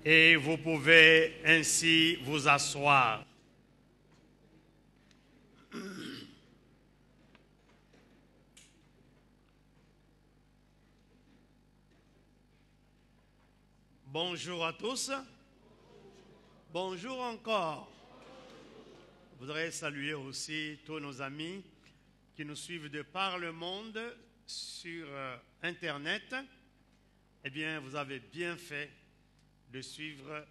et vous pouvez ainsi vous asseoir. Bonjour à tous. Bonjour encore. Je voudrais saluer aussi tous nos amis qui nous suivent de par le monde sur Internet. Eh bien, vous avez bien fait de suivre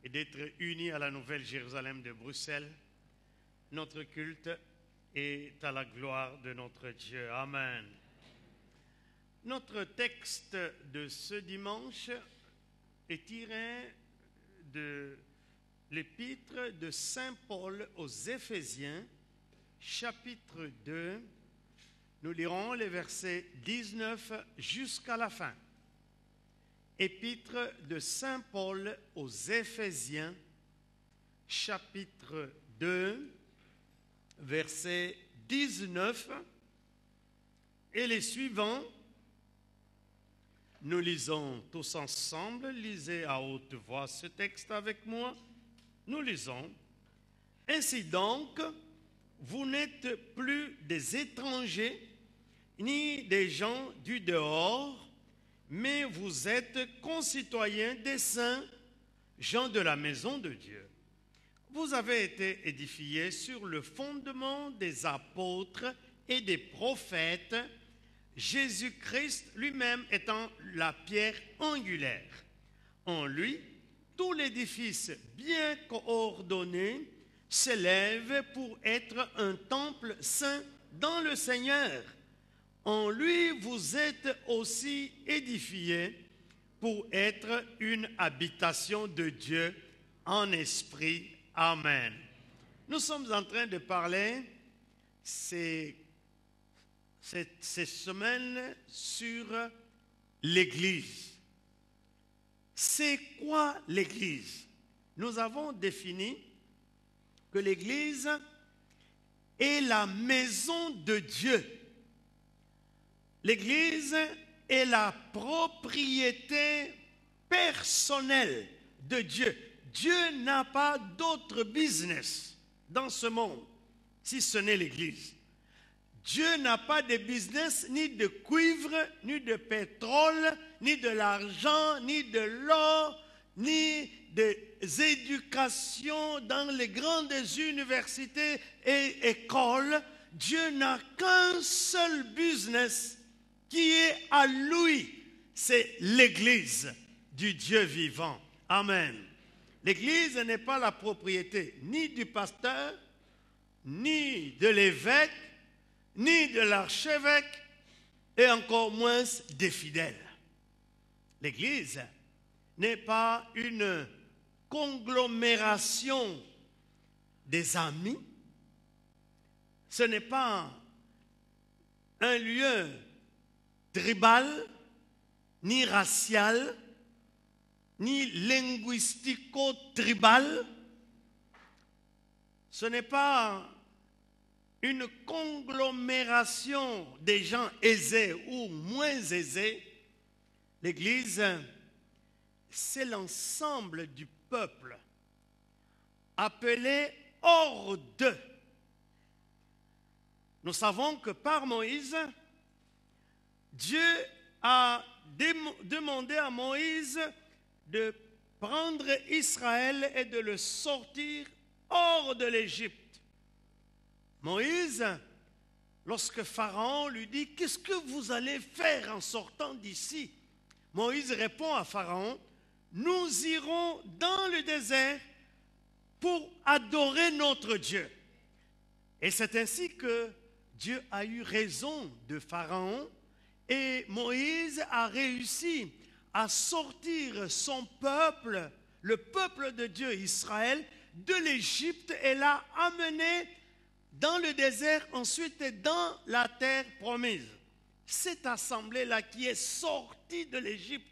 et d'être unis à la Nouvelle Jérusalem de Bruxelles. Notre culte est à la gloire de notre Dieu. Amen. Notre texte de ce dimanche est tiré de l'épître de Saint Paul aux Éphésiens, chapitre 2. Nous lirons les versets 19 jusqu'à la fin. Épître de Saint Paul aux Éphésiens, chapitre 2, verset 19 et les suivants. Nous lisons tous ensemble. Lisez à haute voix ce texte avec moi. Nous lisons. Ainsi donc, vous n'êtes plus des étrangers, ni des gens du dehors, mais vous êtes concitoyens des saints, gens de la maison de Dieu. Vous avez été édifiés sur le fondement des apôtres et des prophètes, Jésus-Christ lui-même étant la pierre angulaire. En lui, tout l'édifice bien coordonné s'élève pour être un temple saint dans le Seigneur. En lui, vous êtes aussi édifiés pour être une habitation de Dieu en esprit. Amen. Nous sommes en train de parler ces semaines sur l'Église. C'est quoi l'Église? Nous avons défini que l'Église est la maison de Dieu. L'Église est la propriété personnelle de Dieu. Dieu n'a pas d'autre business dans ce monde si ce n'est l'Église. Dieu n'a pas de business ni de cuivre, ni de pétrole, ni de l'argent, ni de l'or, ni des éducations dans les grandes universités et écoles. Dieu n'a qu'un seul business qui est à lui, c'est l'Église du Dieu vivant. Amen. L'Église n'est pas la propriété ni du pasteur, ni de l'évêque, ni de l'archevêque, et encore moins des fidèles. L'Église n'est pas une conglomération des amis. Ce n'est pas un lieu tribal, ni racial, ni linguistico-tribal. Ce n'est pas une conglomération des gens aisés ou moins aisés. L'Église, c'est l'ensemble du peuple appelé hors d'eux. Nous savons que par Moïse, Dieu a demandé à Moïse de prendre Israël et de le sortir hors de l'Égypte. Moïse, lorsque Pharaon lui dit « Qu'est-ce que vous allez faire en sortant d'ici ?» Moïse répond à Pharaon « Nous irons dans le désert pour adorer notre Dieu. » Et c'est ainsi que Dieu a eu raison de Pharaon et Moïse a réussi à sortir son peuple, le peuple de Dieu, Israël, de l'Égypte et l'a amené dans le désert, ensuite dans la terre promise. Cette assemblée-là qui est sortie de l'Égypte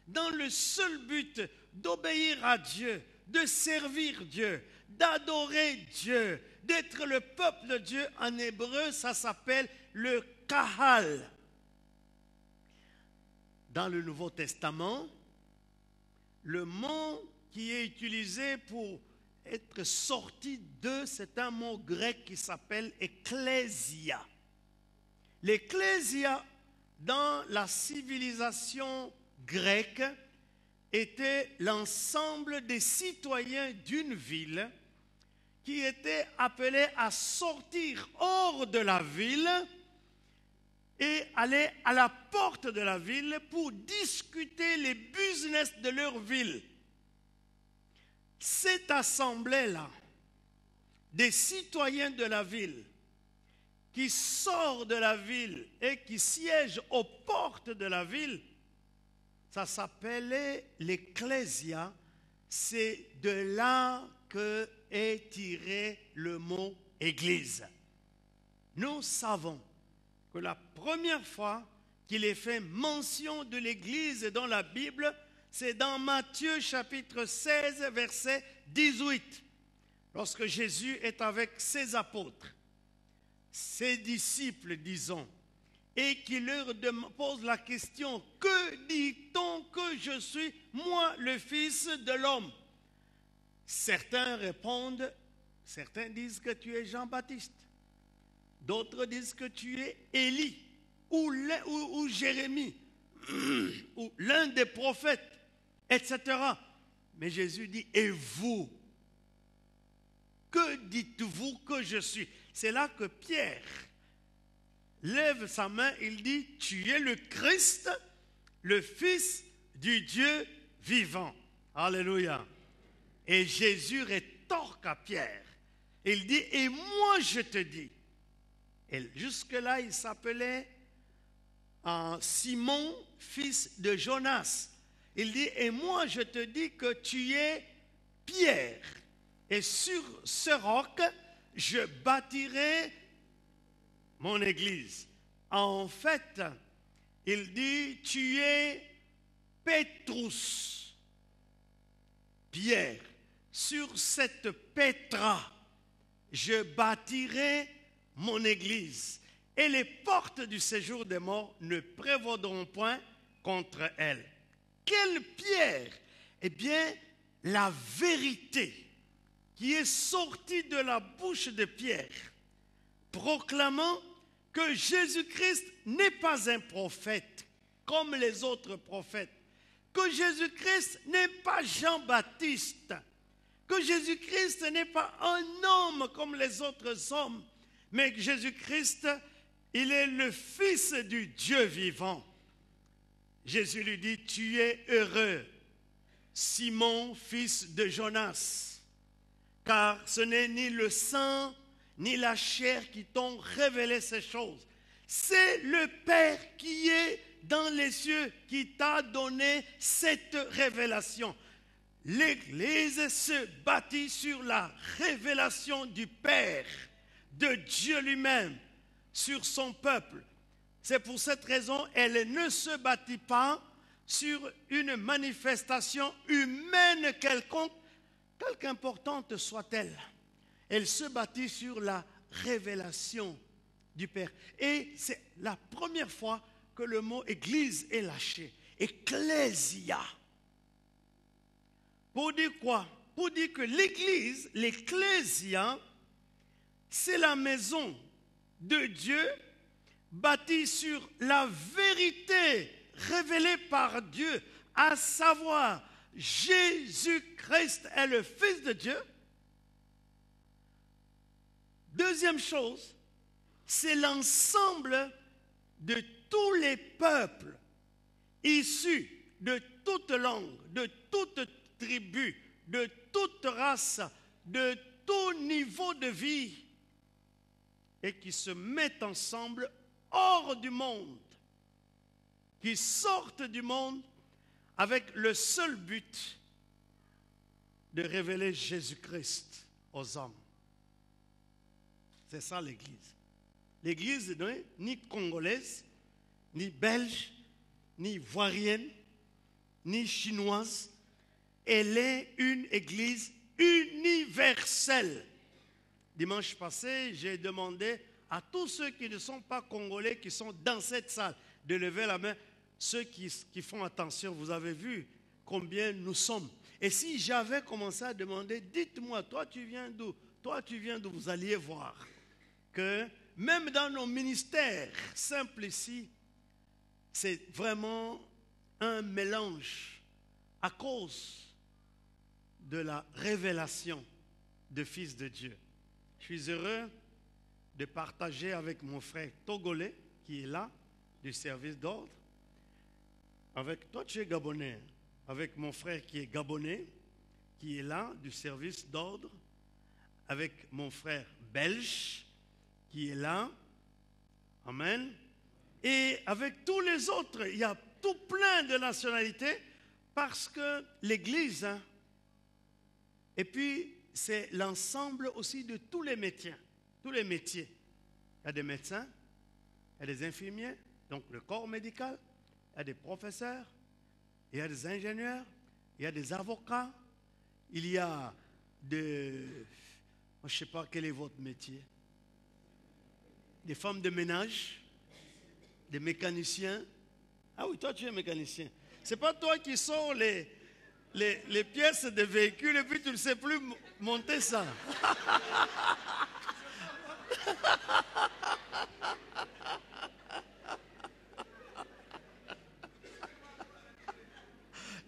dans le seul but d'obéir à Dieu, de servir Dieu, d'adorer Dieu, d'être le peuple de Dieu. En hébreu, ça s'appelle le Kahal. Dans le Nouveau Testament, le mot qui est utilisé pour être sorti de, c'est un mot grec qui s'appelle ecclésia. L'ecclésia, dans la civilisation grecque, était l'ensemble des citoyens d'une ville qui étaient appelés à sortir hors de la ville et aller à la porte de la ville pour discuter les business de leur ville. Cette assemblée-là, des citoyens de la ville, qui sort de la ville et qui siège aux portes de la ville, ça s'appelait l'ecclésia. C'est de là que est tiré le mot église. Nous savons que la première fois qu'il est fait mention de l'église dans la Bible, c'est dans Matthieu chapitre 16, verset 18, lorsque Jésus est avec ses apôtres, ses disciples, disons, et qu'il leur pose la question, que dit-on que je suis, moi, le Fils de l'homme? Certains répondent, certains disent que tu es Jean-Baptiste, d'autres disent que tu es Élie, ou Jérémie, ou l'un des prophètes, etc. Mais Jésus dit, et vous, que dites-vous que je suis? C'est là que Pierre lève sa main, il dit, tu es le Christ, le Fils du Dieu vivant. Alléluia. Et Jésus rétorque à Pierre. Il dit, et moi je te dis. Et jusque-là, il s'appelait Simon, fils de Jonas. Il dit, et moi je te dis que tu es Pierre. Et sur ce roc, je bâtirai mon église. En fait, il dit, tu es Pétrus, Pierre. Sur cette pétra, je bâtirai mon église. Et les portes du séjour des morts ne prévaudront point contre elle. Quelle pierre? Eh bien, la vérité qui est sortie de la bouche de Pierre, proclamant que Jésus-Christ n'est pas un prophète comme les autres prophètes, que Jésus-Christ n'est pas Jean-Baptiste, que Jésus-Christ n'est pas un homme comme les autres hommes, mais que Jésus-Christ, il est le Fils du Dieu vivant. Jésus lui dit, tu es heureux, Simon, fils de Jonas, car ce n'est ni le sang ni la chair qui t'ont révélé ces choses. C'est le Père qui est dans les cieux qui t'a donné cette révélation. L'Église se bâtit sur la révélation du Père, de Dieu lui-même, sur son peuple. C'est pour cette raison qu'elle ne se bâtit pas sur une manifestation humaine quelconque, quelque importante soit-elle. Elle se bâtit sur la révélation du Père. Et c'est la première fois que le mot église est lâché. Ecclésia. Pour dire quoi? Pour dire que l'église, l'ecclésia, c'est la maison de Dieu bâtie sur la vérité révélée par Dieu, à savoir Jésus-Christ est le Fils de Dieu. Deuxième chose, c'est l'ensemble de tous les peuples issus de toute langue, de toute tribu, de toute race, de tout niveau de vie, et qui se mettent ensemble hors du monde, qui sortent du monde avec le seul but de révéler Jésus-Christ aux hommes. C'est ça l'Église. L'Église n'est ni congolaise, ni belge, ni ivoirienne, ni chinoise. Elle est une Église universelle. Dimanche passé, j'ai demandé à tous ceux qui ne sont pas congolais, qui sont dans cette salle, de lever la main. Ceux qui font attention, vous avez vu combien nous sommes. Et si j'avais commencé à demander, dites-moi, toi tu viens d'où? Toi tu viens d'où? Vous alliez voir que même dans nos ministères simples ici, c'est vraiment un mélange à cause de la révélation de Fils de Dieu. Je suis heureux de partager avec mon frère togolais qui est là, du service d'ordre. Avec toi, tu es gabonais. Avec mon frère qui est gabonais, qui est là, du service d'ordre. Avec mon frère belge, qui est là. Amen. Et avec tous les autres, il y a tout plein de nationalités parce que l'Église, et puis c'est l'ensemble aussi de tous les métiers. Tous les métiers. Il y a des médecins, il y a des infirmiers, donc le corps médical, il y a des professeurs, il y a des ingénieurs, il y a des avocats, il y a des... Je ne sais pas quel est votre métier. Des femmes de ménage, des mécaniciens. Ah oui, toi tu es mécanicien. Ce n'est pas toi qui sors les pièces de véhicules et puis tu ne sais plus monter ça.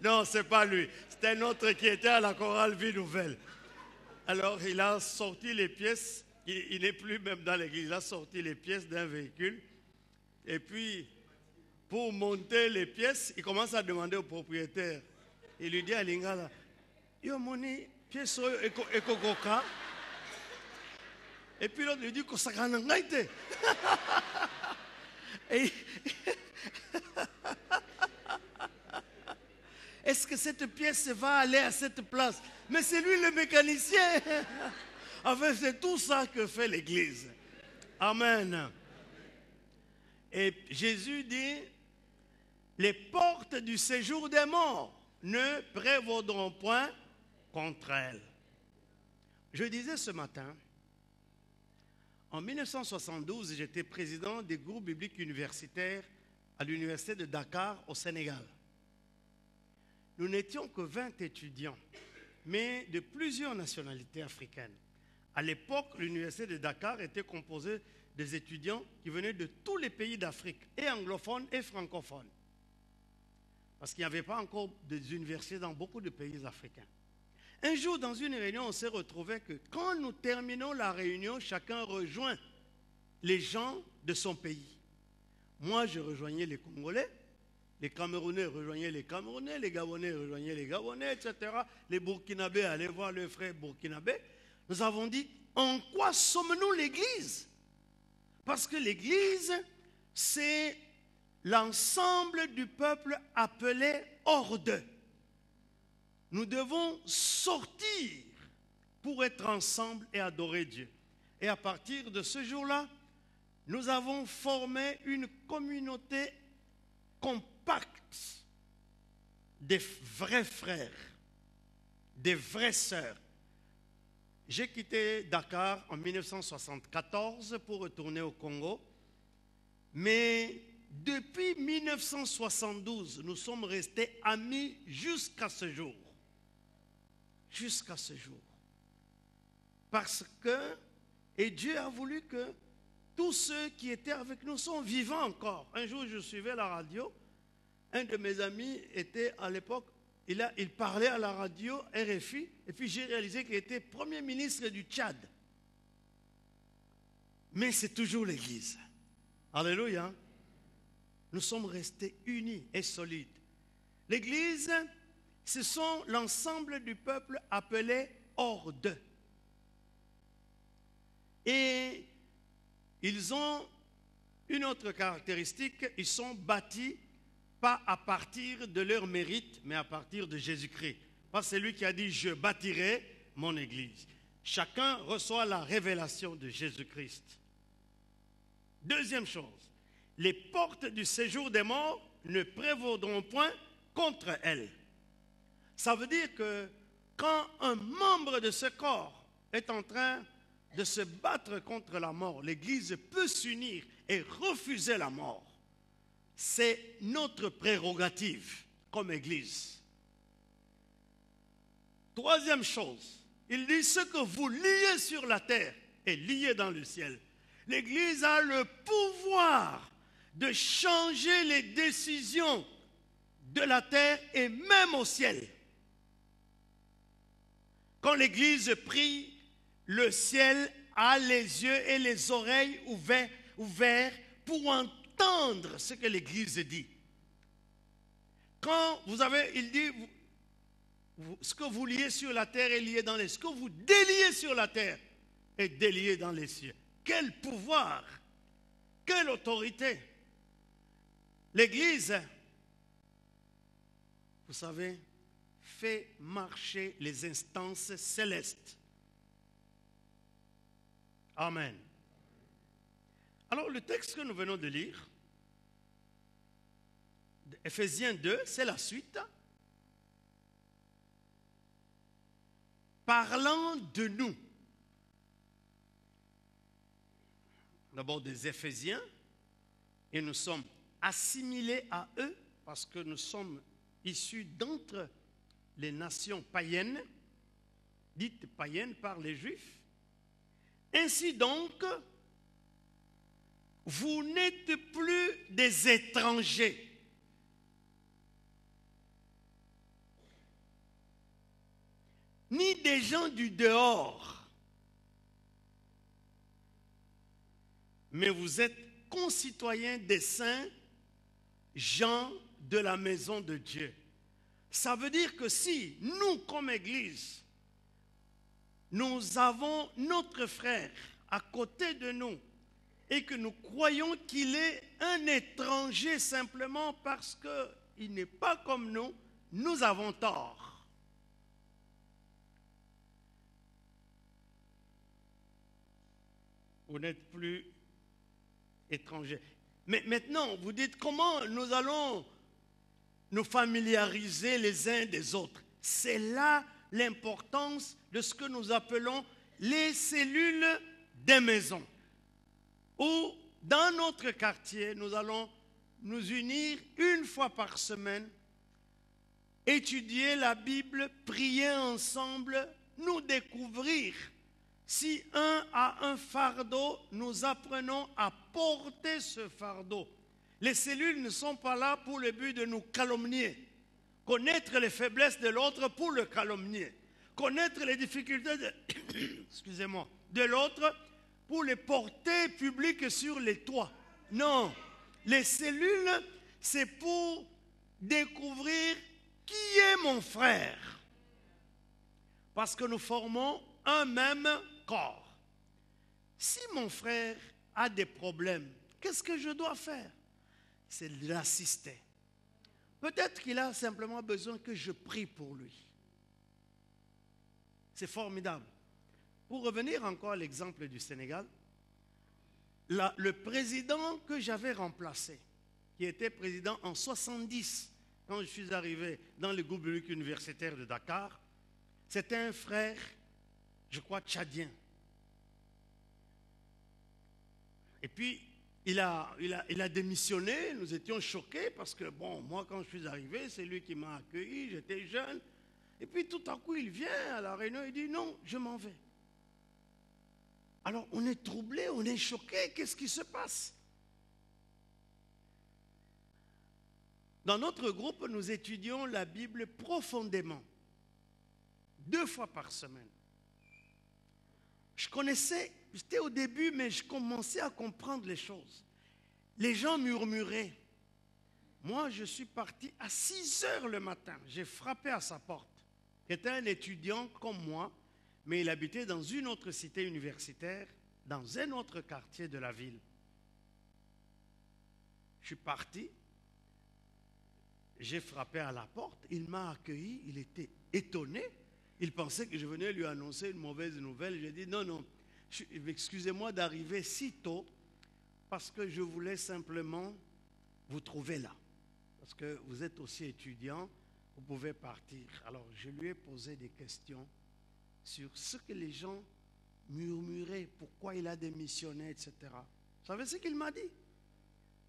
Non, ce n'est pas lui. C'est un autre qui était à la chorale Vie Nouvelle. Alors, il a sorti les pièces. Il n'est plus même dans l'église. Il a sorti les pièces d'un véhicule. Et puis, pour monter les pièces, il commence à demander au propriétaire. Il lui dit à Lingala, yo moni, pièce ekokoka. Et puis l'autre lui dit que ça n'a été. Est-ce que cette pièce va aller à cette place? Mais c'est lui le mécanicien. Enfin, c'est tout ça que fait l'Église. Amen. Et Jésus dit, les portes du séjour des morts ne prévaudront point contre elles. Je disais ce matin, en 1972, j'étais président des groupes bibliques universitaires à l'université de Dakar au Sénégal. Nous n'étions que 20 étudiants, mais de plusieurs nationalités africaines. À l'époque, l'université de Dakar était composée des étudiants qui venaient de tous les pays d'Afrique, et anglophones et francophones. Parce qu'il n'y avait pas encore des universités dans beaucoup de pays africains. Un jour, dans une réunion, on s'est retrouvé que quand nous terminons la réunion, chacun rejoint les gens de son pays. Moi, je rejoignais les Congolais. Les Camerounais rejoignaient les Camerounais, les Gabonais rejoignaient les Gabonais, etc. Les Burkinabés allaient voir leurs frères burkinabés. Nous avons dit, en quoi sommes-nous l'Église? Parce que l'Église, c'est l'ensemble du peuple appelé hors d'eux. Nous devons sortir pour être ensemble et adorer Dieu. Et à partir de ce jour-là, nous avons formé une communauté compacte des vrais frères, des vraies sœurs. J'ai quitté Dakar en 1974 pour retourner au Congo, mais depuis 1972, nous sommes restés amis jusqu'à ce jour. Jusqu'à ce jour. Parce que, et Dieu a voulu que tous ceux qui étaient avec nous sont vivants encore. Un jour, je suivais la radio. Un de mes amis était à l'époque, il parlait à la radio RFI, et puis j'ai réalisé qu'il était Premier ministre du Tchad. Mais c'est toujours l'Église. Alléluia. Nous sommes restés unis et solides. L'Église, ce sont l'ensemble du peuple appelé hors d'eux. Et ils ont une autre caractéristique, ils sont bâtis pas à partir de leur mérite, mais à partir de Jésus-Christ. Parce que c'est lui qui a dit, je bâtirai mon Église. Chacun reçoit la révélation de Jésus-Christ. Deuxième chose, les portes du séjour des morts ne prévaudront point contre elles. Ça veut dire que quand un membre de ce corps est en train de se battre contre la mort, l'Église peut s'unir et refuser la mort. C'est notre prérogative comme Église. Troisième chose, il dit ce que vous liez sur la terre est lié dans le ciel. L'Église a le pouvoir de changer les décisions de la terre et même au ciel. Quand l'Église prie, le ciel a les yeux et les oreilles ouverts pour entendre ce que l'Église dit. Quand vous avez, il dit, ce que vous liez sur la terre est lié dans les cieux. Ce que vous déliez sur la terre est délié dans les cieux. Quel pouvoir, quelle autorité. L'Église, vous savez, fait marcher les instances célestes. Amen. Alors, le texte que nous venons de lire, Éphésiens 2, c'est la suite. Parlant de nous. D'abord des Éphésiens, et nous sommes assimilés à eux parce que nous sommes issus d'entre les nations païennes, dites païennes par les Juifs. Ainsi donc, vous n'êtes plus des étrangers. Ni des gens du dehors, mais vous êtes concitoyens des saints, gens de la maison de Dieu. Ça veut dire que si nous, comme Église, nous avons notre frère à côté de nous et que nous croyons qu'il est un étranger simplement parce qu'il n'est pas comme nous, nous avons tort. Vous n'êtes plus étrangers. Mais maintenant, vous dites comment nous allons nous familiariser les uns des autres. C'est là l'importance de ce que nous appelons les cellules des maisons. Où, dans notre quartier, nous allons nous unir une fois par semaine, étudier la Bible, prier ensemble, nous découvrir. Si un a un fardeau, nous apprenons à porter ce fardeau. Les cellules ne sont pas là pour le but de nous calomnier. Connaître les faiblesses de l'autre pour le calomnier. Connaître les difficultés de l'autre pour les porter publiques sur les toits. Non, les cellules, c'est pour découvrir qui est mon frère. Parce que nous formons un même corps. Si mon frère a des problèmes, qu'est-ce que je dois faire? C'est de l'assister. Peut-être qu'il a simplement besoin que je prie pour lui. C'est formidable. Pour revenir encore à l'exemple du Sénégal, le président que j'avais remplacé, qui était président en 70, quand je suis arrivé dans le groupe public universitaire de Dakar, c'était un frère, je crois, tchadien. Et puis, il a démissionné, nous étions choqués parce que, bon, moi, quand je suis arrivé, c'est lui qui m'a accueilli, j'étais jeune. Et puis, tout à coup, il vient à la réunion, il dit, non, je m'en vais. Alors, on est troublé, on est choqué, qu'est-ce qui se passe? Dans notre groupe, nous étudions la Bible profondément, 2 fois par semaine. Je connaissais, j'étais au début, mais je commençais à comprendre les choses. Les gens murmuraient. Moi, je suis parti à 6 heures le matin. J'ai frappé à sa porte. Il était un étudiant comme moi, mais il habitait dans une autre cité universitaire, dans un autre quartier de la ville. Je suis parti, j'ai frappé à la porte, il m'a accueilli, il était étonné. Il pensait que je venais lui annoncer une mauvaise nouvelle. J'ai dit, non, non, excusez-moi d'arriver si tôt parce que je voulais simplement vous trouver là. Parce que vous êtes aussi étudiant, vous pouvez partir. Alors, je lui ai posé des questions sur ce que les gens murmuraient, pourquoi il a démissionné, etc. Vous savez ce qu'il m'a dit?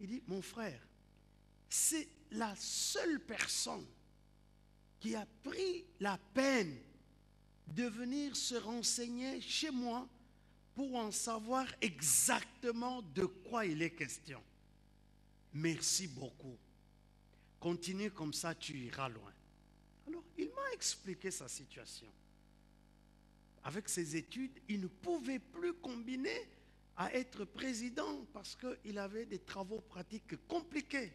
Il dit, mon frère, c'est la seule personne qui a pris la peine de venir se renseigner chez moi pour en savoir exactement de quoi il est question. Merci beaucoup. Continue comme ça, tu iras loin. Alors, il m'a expliqué sa situation. Avec ses études, il ne pouvait plus combiner à être président parce qu'il avait des travaux pratiques compliqués.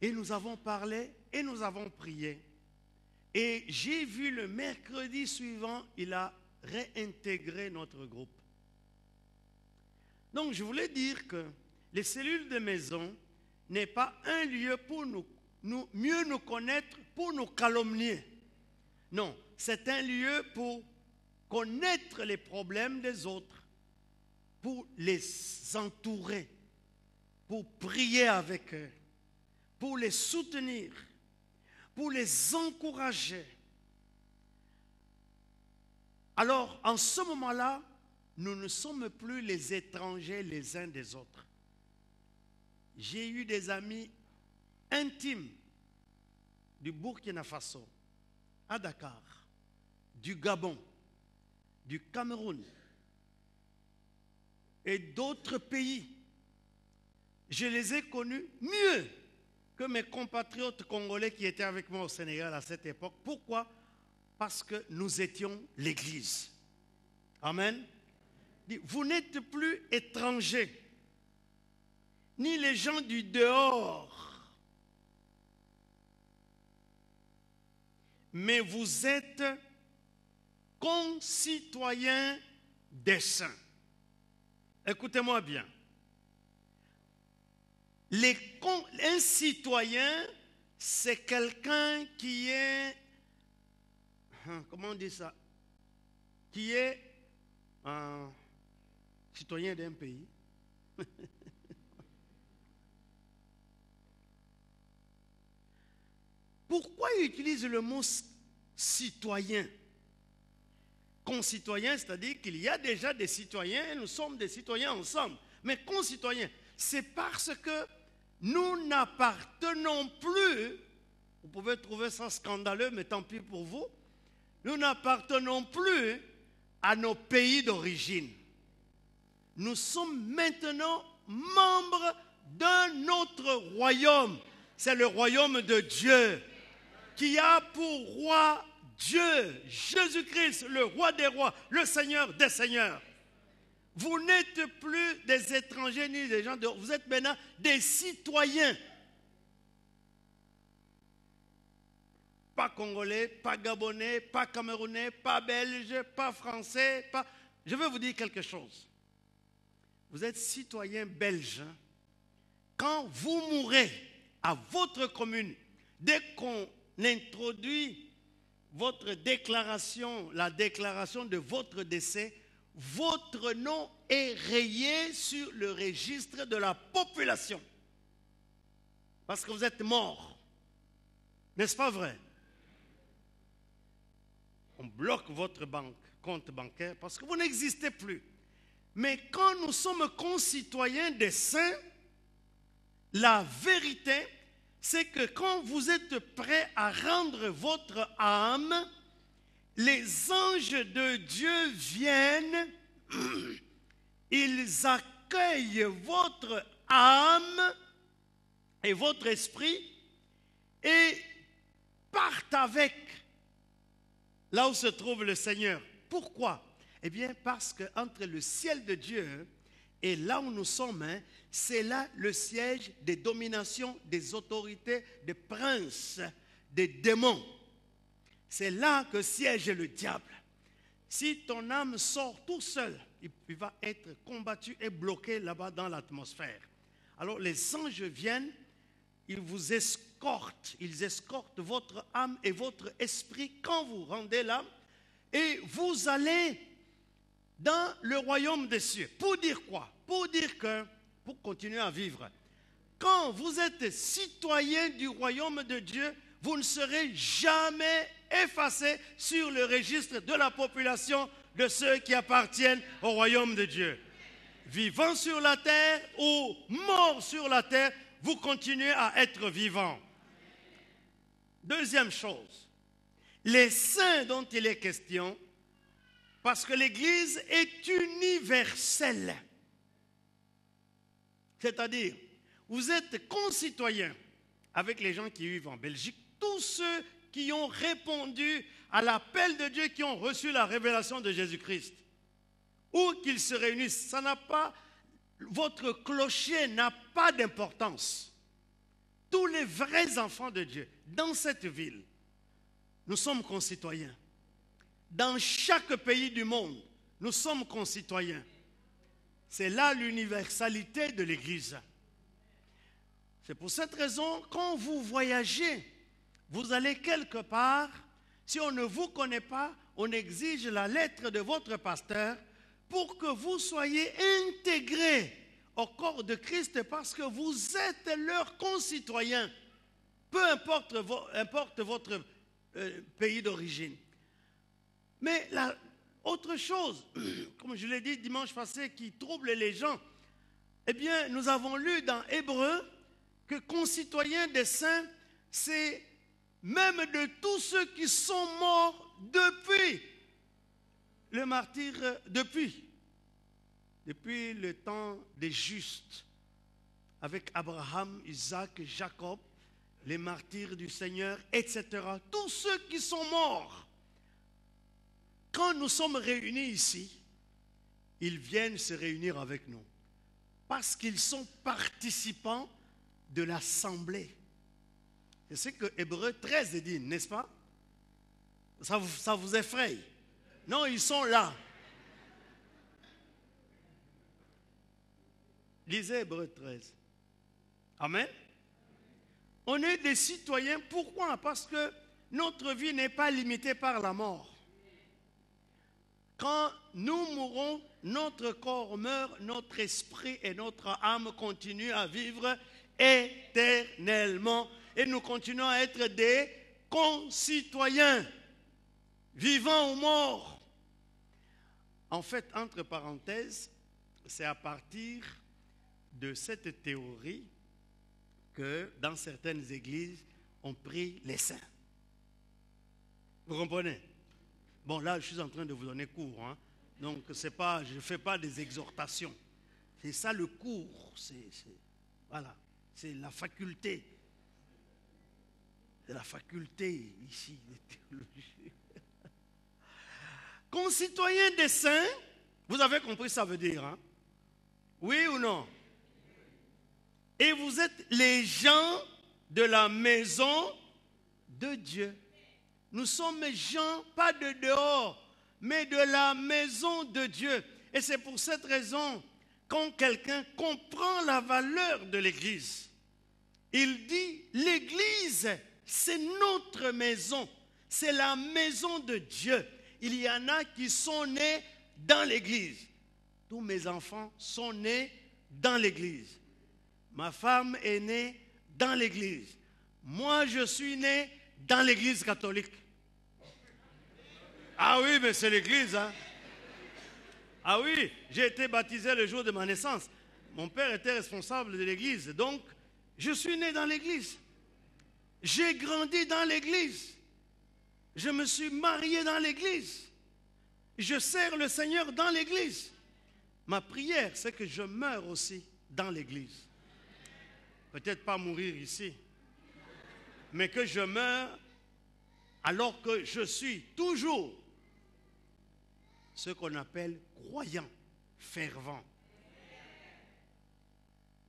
Et nous avons parlé et nous avons prié. Et j'ai vu le mercredi suivant, il a réintégré notre groupe. Donc je voulais dire que les cellules de maison n'est pas un lieu pour mieux nous connaître, pour nous calomnier. Non, c'est un lieu pour connaître les problèmes des autres, pour les entourer, pour prier avec eux, pour les soutenir, pour les encourager. Alors, en ce moment-là, nous ne sommes plus les étrangers les uns des autres. J'ai eu des amis intimes du Burkina Faso, à Dakar, du Gabon, du Cameroun et d'autres pays. Je les ai connus mieux que mes compatriotes congolais qui étaient avec moi au Sénégal à cette époque. Pourquoi? Parce que nous étions l'Église. Amen. Vous n'êtes plus étrangers, ni les gens du dehors, mais vous êtes concitoyens des saints. Écoutez-moi bien. Un citoyen, c'est quelqu'un qui est, comment on dit ça, qui est un citoyen d'un pays. Pourquoi il utilise le mot citoyen? Concitoyen, c'est-à-dire qu'il y a déjà des citoyens et nous sommes des citoyens ensemble. Mais concitoyen, c'est parce que nous n'appartenons plus, vous pouvez trouver ça scandaleux, mais tant pis pour vous, nous n'appartenons plus à nos pays d'origine. Nous sommes maintenant membres d'un autre royaume. C'est le royaume de Dieu, qui a pour roi Dieu, Jésus-Christ, le roi des rois, le Seigneur des seigneurs. Vous n'êtes plus des étrangers ni des gens dehors, vous êtes maintenant des citoyens. Pas congolais, pas gabonais, pas camerounais, pas belge, pas français, pas... Je veux vous dire quelque chose. Vous êtes citoyen belge. Quand vous mourrez à votre commune, dès qu'on introduit votre déclaration, la déclaration de votre décès, votre nom est rayé sur le registre de la population. Parce que vous êtes mort. N'est-ce pas vrai? On bloque votre compte bancaire parce que vous n'existez plus. Mais quand nous sommes concitoyens des saints, la vérité, c'est que quand vous êtes prêts à rendre votre âme, les anges de Dieu viennent, ils accueillent votre âme et votre esprit et partent avec là où se trouve le Seigneur. Pourquoi? Eh bien, parce qu'entre le ciel de Dieu et là où nous sommes, c'est là le siège des dominations, des autorités, des princes, des démons. C'est là que siège le diable. Si ton âme sort tout seul, il va être combattu et bloqué là-bas dans l'atmosphère. Alors les anges viennent, ils vous escortent, ils escortent votre âme et votre esprit quand vous rendez l'âme et vous allez dans le royaume des cieux. Pour dire quoi? Pour dire que, pour continuer à vivre, quand vous êtes citoyen du royaume de Dieu, vous ne serez jamais effacé sur le registre de la population de ceux qui appartiennent au royaume de Dieu. Vivant sur la terre ou mort sur la terre, vous continuez à être vivant. Deuxième chose, les saints dont il est question, parce que l'Église est universelle. C'est-à-dire, vous êtes concitoyens avec les gens qui vivent en Belgique, tous ceux qui ont répondu à l'appel de Dieu, qui ont reçu la révélation de Jésus-Christ. Où qu'ils se réunissent, ça n'a pas, votre clocher n'a pas d'importance. Tous les vrais enfants de Dieu, dans cette ville, nous sommes concitoyens. Dans chaque pays du monde, nous sommes concitoyens. C'est là l'universalité de l'Église. C'est pour cette raison, quand vous voyagez, vous allez quelque part, si on ne vous connaît pas, on exige la lettre de votre pasteur pour que vous soyez intégrés au corps de Christ parce que vous êtes leurs concitoyens, peu importe, votre pays d'origine. Mais autre chose, comme je l'ai dit dimanche passé, qui trouble les gens, eh bien, nous avons lu dans Hébreux que concitoyens des saints, c'est même de tous ceux qui sont morts depuis le martyr, depuis le temps des justes, avec Abraham, Isaac, Jacob, les martyrs du Seigneur, etc. Tous ceux qui sont morts, quand nous sommes réunis ici, ils viennent se réunir avec nous, parce qu'ils sont participants de l'assemblée. C'est ce que Hébreux 13 dit, n'est-ce pas? Ça vous effraie? Non, ils sont là. Lisez Hébreux 13. Amen. On est des citoyens. Pourquoi? Parce que notre vie n'est pas limitée par la mort. Quand nous mourrons, notre corps meurt, notre esprit et notre âme continuent à vivre éternellement. Et nous continuons à être des concitoyens, vivants ou morts. En fait, entre parenthèses, c'est à partir de cette théorie que dans certaines églises, on prie les saints. Vous comprenez? Bon, là, je suis en train de vous donner cours. Hein. Donc, je ne fais pas des exhortations. C'est ça le cours. Voilà, c'est la faculté. C'est la faculté ici de théologie. Concitoyens des saints, vous avez compris ce que ça veut dire, hein? Oui ou non? Et vous êtes les gens de la maison de Dieu. Nous sommes gens, pas de dehors, mais de la maison de Dieu. Et c'est pour cette raison, quand quelqu'un comprend la valeur de l'Église, il dit, l'Église, c'est notre maison, c'est la maison de Dieu. Il y en a qui sont nés dans l'Église. Tous mes enfants sont nés dans l'Église. Ma femme est née dans l'Église. Moi, je suis né dans l'Église catholique. Ah oui, mais c'est l'Église, hein? Ah oui, j'ai été baptisé le jour de ma naissance. Mon père était responsable de l'Église, donc je suis né dans l'Église. J'ai grandi dans l'Église. Je me suis marié dans l'Église. Je sers le Seigneur dans l'Église. Ma prière, c'est que je meure aussi dans l'Église. Peut-être pas mourir ici, mais que je meure alors que je suis toujours ce qu'on appelle croyant, fervent.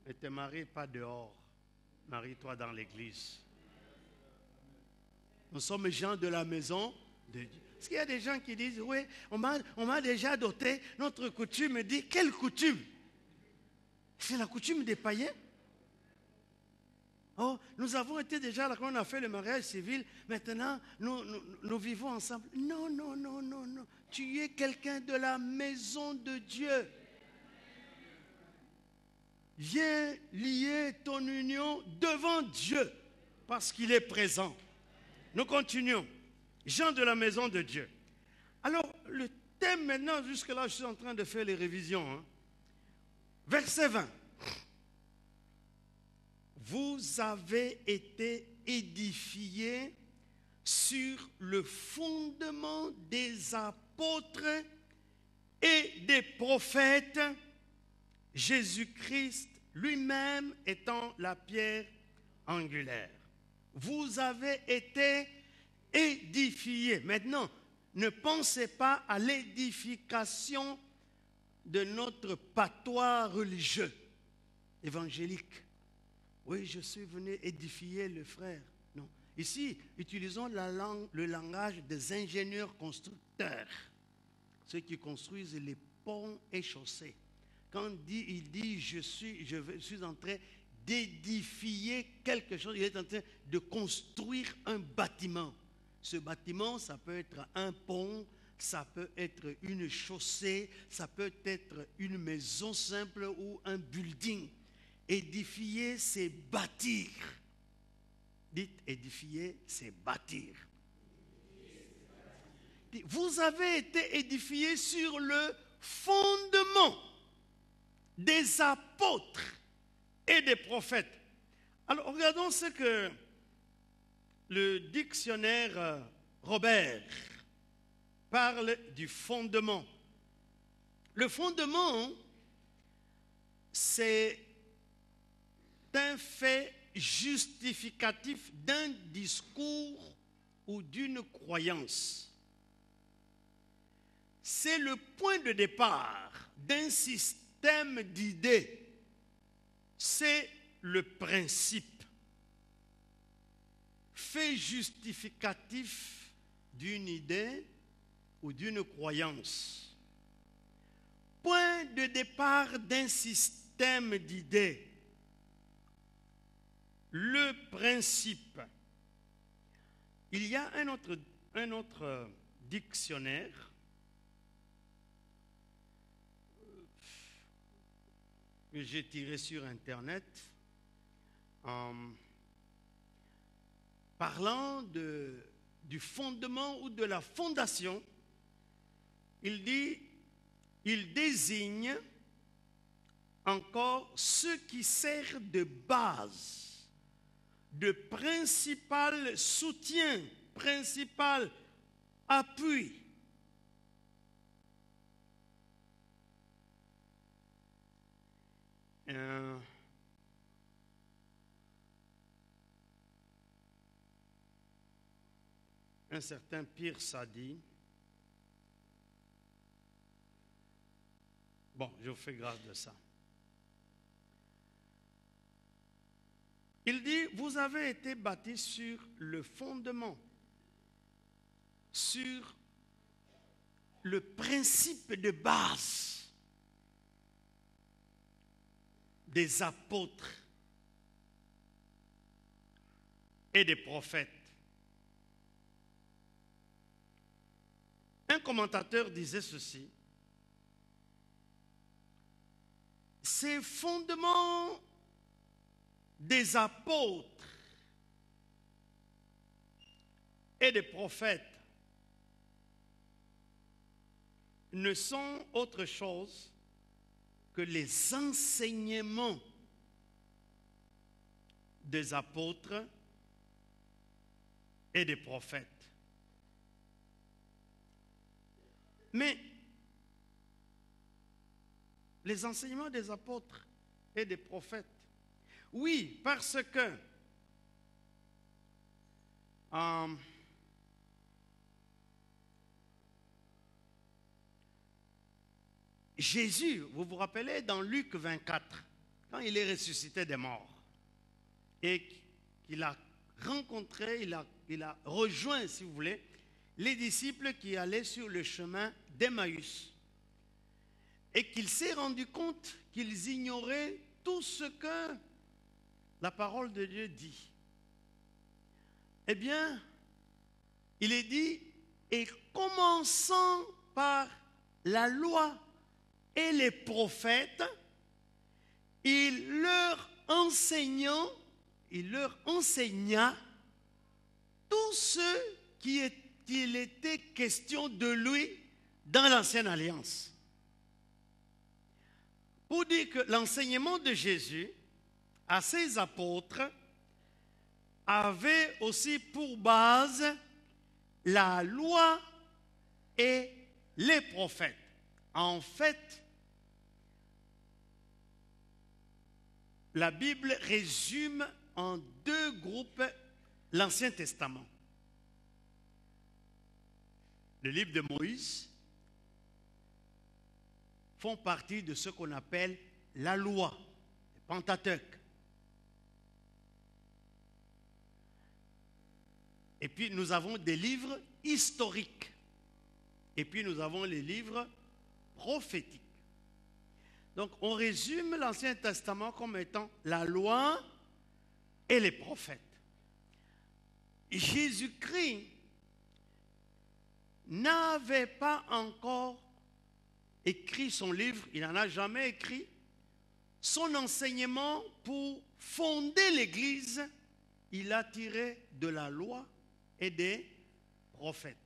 Ne te marie pas dehors, marie-toi dans l'église. Nous sommes gens de la maison de Dieu. Parce qu'il y a des gens qui disent, oui, on m'a déjà doté, notre coutume dit, quelle coutume? C'est la coutume des païens. Oh, nous avons été déjà là quand on a fait le mariage civil, maintenant nous vivons ensemble. Non, non, non, non, non. Tu es quelqu'un de la maison de Dieu. Viens lier ton union devant Dieu parce qu'il est présent. Nous continuons. Gens de la maison de Dieu. Alors, le thème maintenant, jusque-là, je suis en train de faire les révisions. Hein. Verset 20. Vous avez été édifiés sur le fondement des apôtres et des prophètes, Jésus-Christ lui-même étant la pierre angulaire. Vous avez été édifiés. Maintenant, ne pensez pas à l'édification de notre patois religieux, évangélique. Oui, je suis venu édifier le frère. Non. Ici, utilisons le langage des ingénieurs constructeurs, ceux qui construisent les ponts et chaussées. Quand il dit je suis en train d'édifier quelque chose, il est en train de construire un bâtiment. Ce bâtiment, ça peut être un pont, ça peut être une chaussée, ça peut être une maison simple ou un building. Édifier, c'est bâtir. Dites, édifier, c'est bâtir. Vous avez été édifiés sur le fondement des apôtres et des prophètes. Alors, regardons ce que le dictionnaire Robert parle du fondement. Le fondement, c'est un fait justificatif d'un discours ou d'une croyance. C'est le point de départ d'un système d'idées. C'est le principe. Fait justificatif d'une idée ou d'une croyance. Point de départ d'un système d'idées. Le principe. Il y a un autre dictionnaire que j'ai tiré sur Internet en parlant du fondement ou de la fondation. Il dit, il désigne encore ce qui sert de base, de principal soutien, principal appui. Un certain Pierre Sadi. Bon, je vous fais grâce de ça. Il dit, vous avez été bâtis sur le fondement, sur le principe de base des apôtres et des prophètes. Un commentateur disait ceci: ces fondements des apôtres et des prophètes ne sont autre chose que les enseignements des apôtres et des prophètes. Mais les enseignements des apôtres et des prophètes, oui, parce que Jésus, vous vous rappelez dans Luc 24, quand il est ressuscité des morts et qu'il a rencontré, il a rejoint, si vous voulez, les disciples qui allaient sur le chemin d'Emmaüs et qu'il s'est rendu compte qu'ils ignoraient tout ce que la parole de Dieu dit. Eh bien, il est dit, et commençant par la loi et les prophètes, il leur enseigna tout ce qu'il était question de lui dans l'Ancienne Alliance. Pour dire que l'enseignement de Jésus à ses apôtres avait aussi pour base la loi et les prophètes. En fait, la Bible résume en deux groupes l'Ancien Testament. Le livre de Moïse font partie de ce qu'on appelle la loi, le Pentateuque. Et puis nous avons des livres historiques. Et puis nous avons les livres prophétiques. Donc on résume l'Ancien Testament comme étant la loi et les prophètes. Jésus-Christ n'avait pas encore écrit son livre, il n'en a jamais écrit. Son enseignement pour fonder l'Église, il a tiré de la loi et des prophètes.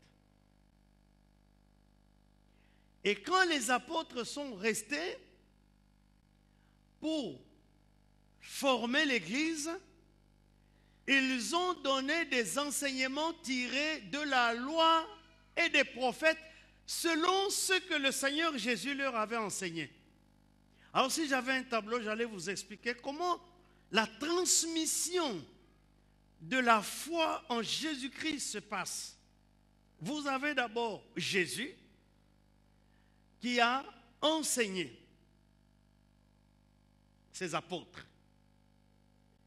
Et quand les apôtres sont restés pour former l'Église, ils ont donné des enseignements tirés de la loi et des prophètes selon ce que le Seigneur Jésus leur avait enseigné. Alors si j'avais un tableau, j'allais vous expliquer comment la transmission de la foi en Jésus-Christ se passe. Vous avez d'abord Jésus qui a enseigné ses apôtres.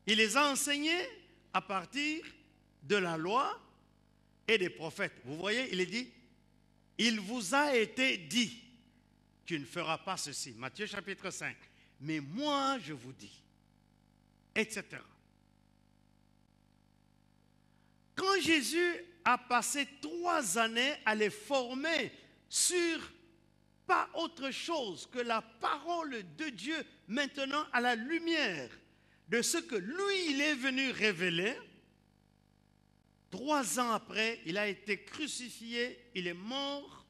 Il les a enseignés à partir de la loi et des prophètes. Vous voyez, il est dit, il vous a été dit, tu ne feras pas ceci. Matthieu chapitre 5. Mais moi, je vous dis, etc. Quand Jésus a passé 3 années à les former sur pas autre chose que la parole de Dieu, maintenant à la lumière de ce que lui, il est venu révéler, 3 ans après, il a été crucifié, il est mort,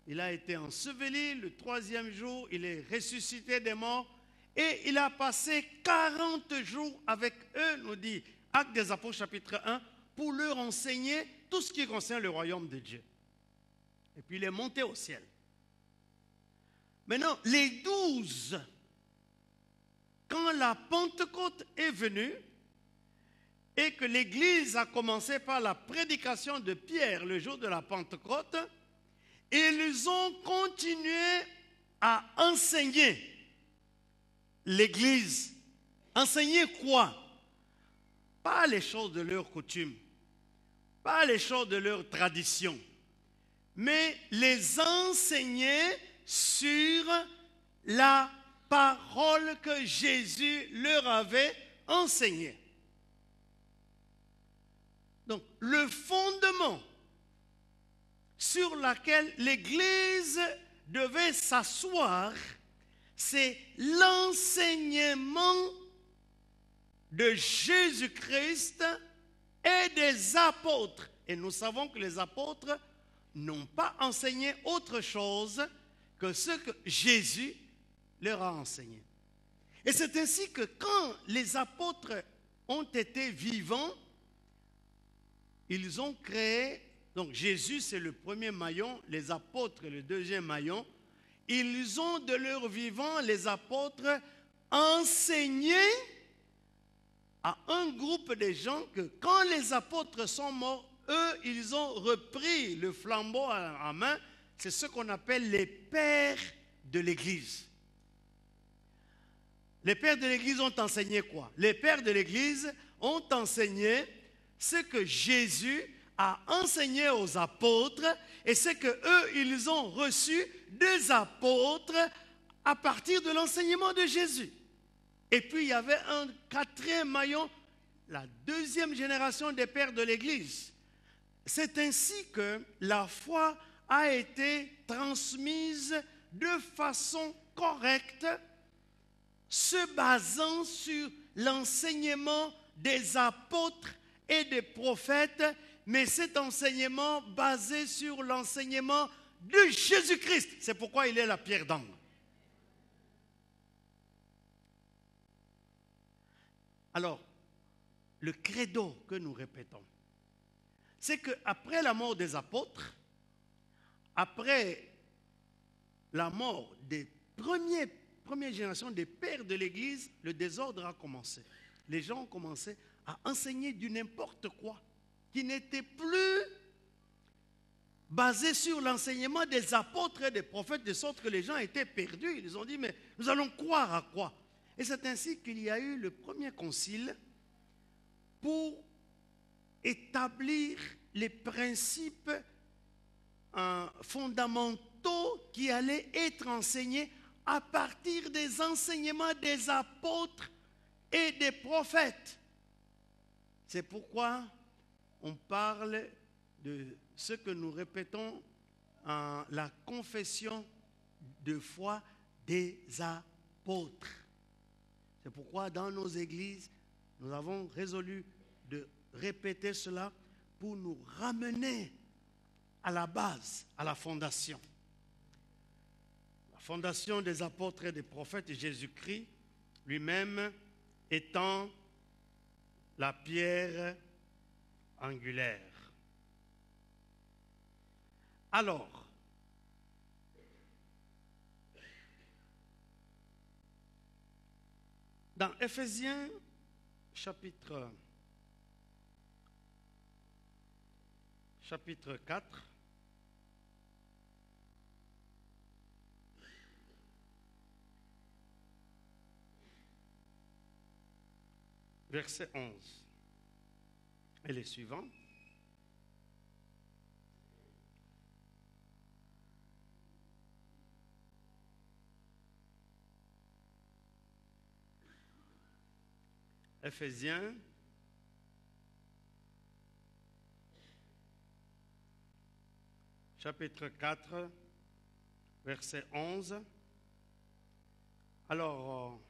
il a été enseveli, le 3e jour, il est ressuscité des morts, et il a passé 40 jours avec eux, nous dit Actes des Apôtres chapitre 1, pour leur enseigner tout ce qui concerne le royaume de Dieu. Et puis il est monté au ciel. Maintenant, les 12, quand la Pentecôte est venue, et que l'Église a commencé par la prédication de Pierre le jour de la Pentecôte, ils ont continué à enseigner l'Église. Enseigner quoi? Pas les choses de leur coutume, pas les choses de leur tradition, mais les enseigner sur la parole que Jésus leur avait enseignée. Donc, le fondement sur lequel l'Église devait s'asseoir, c'est l'enseignement de Jésus-Christ et des apôtres. Et nous savons que les apôtres n'ont pas enseigné autre chose que ce que Jésus leur a enseigné. Et c'est ainsi que quand les apôtres ont été vivants, ils ont créé, donc Jésus c'est le premier maillon, les apôtres le deuxième maillon, ils ont de leur vivant, les apôtres, enseigné à un groupe de gens que quand les apôtres sont morts, eux, ils ont repris le flambeau en main. C'est ce qu'on appelle les pères de l'Église. Les pères de l'Église ont enseigné quoi? Les pères de l'Église ont enseigné ce que Jésus a enseigné aux apôtres et ce que eux, ils ont reçu des apôtres à partir de l'enseignement de Jésus. Et puis il y avait un 4e maillon, la 2e génération des pères de l'Église. C'est ainsi que la foi a été transmise de façon correcte, se basant sur l'enseignement des apôtres et des prophètes, mais cet enseignement basé sur l'enseignement de Jésus-Christ. C'est pourquoi il est la pierre d'angle. Alors, le credo que nous répétons, c'est qu'après la mort des apôtres, après la mort des premières générations des pères de l'Église, le désordre a commencé. Les gens ont commencé à enseigner du n'importe quoi, qui n'était plus basé sur l'enseignement des apôtres et des prophètes, de sorte que les gens étaient perdus. Ils ont dit, mais nous allons croire à quoi? Et c'est ainsi qu'il y a eu le premier concile pour établir les principes fondamentaux qui allaient être enseignés à partir des enseignements des apôtres et des prophètes. C'est pourquoi on parle de ce que nous répétons en la confession de foi des apôtres. C'est pourquoi dans nos églises, nous avons résolu de répéter cela pour nous ramener à la base, à la fondation. La fondation des apôtres et des prophètes, Jésus-Christ lui-même étant la pierre angulaire. Alors, dans Éphésiens chapitre 4, verset 11 et les suivants. Éphésiens chapitre 4, verset 11. Alors,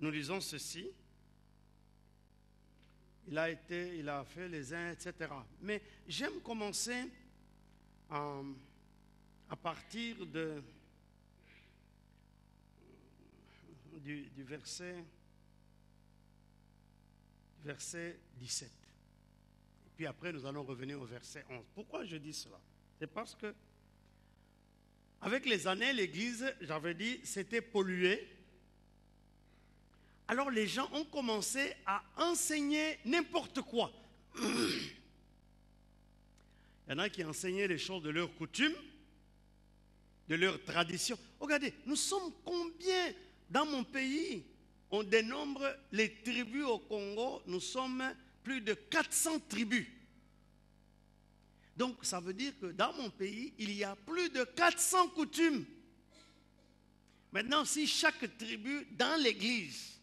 nous lisons ceci. Il a fait les uns, etc. Mais j'aime commencer à partir du verset 17. Et puis après, nous allons revenir au verset 11. Pourquoi je dis cela? C'est parce que, avec les années, l'Église, j'avais dit, s'était polluée. Alors les gens ont commencé à enseigner n'importe quoi. Il y en a qui enseignaient les choses de leurs coutumes, de leurs traditions. Regardez, nous sommes combien dans mon pays? On dénombre les tribus au Congo, nous sommes plus de 400 tribus. Donc ça veut dire que dans mon pays, il y a plus de 400 coutumes. Maintenant, si chaque tribu dans l'église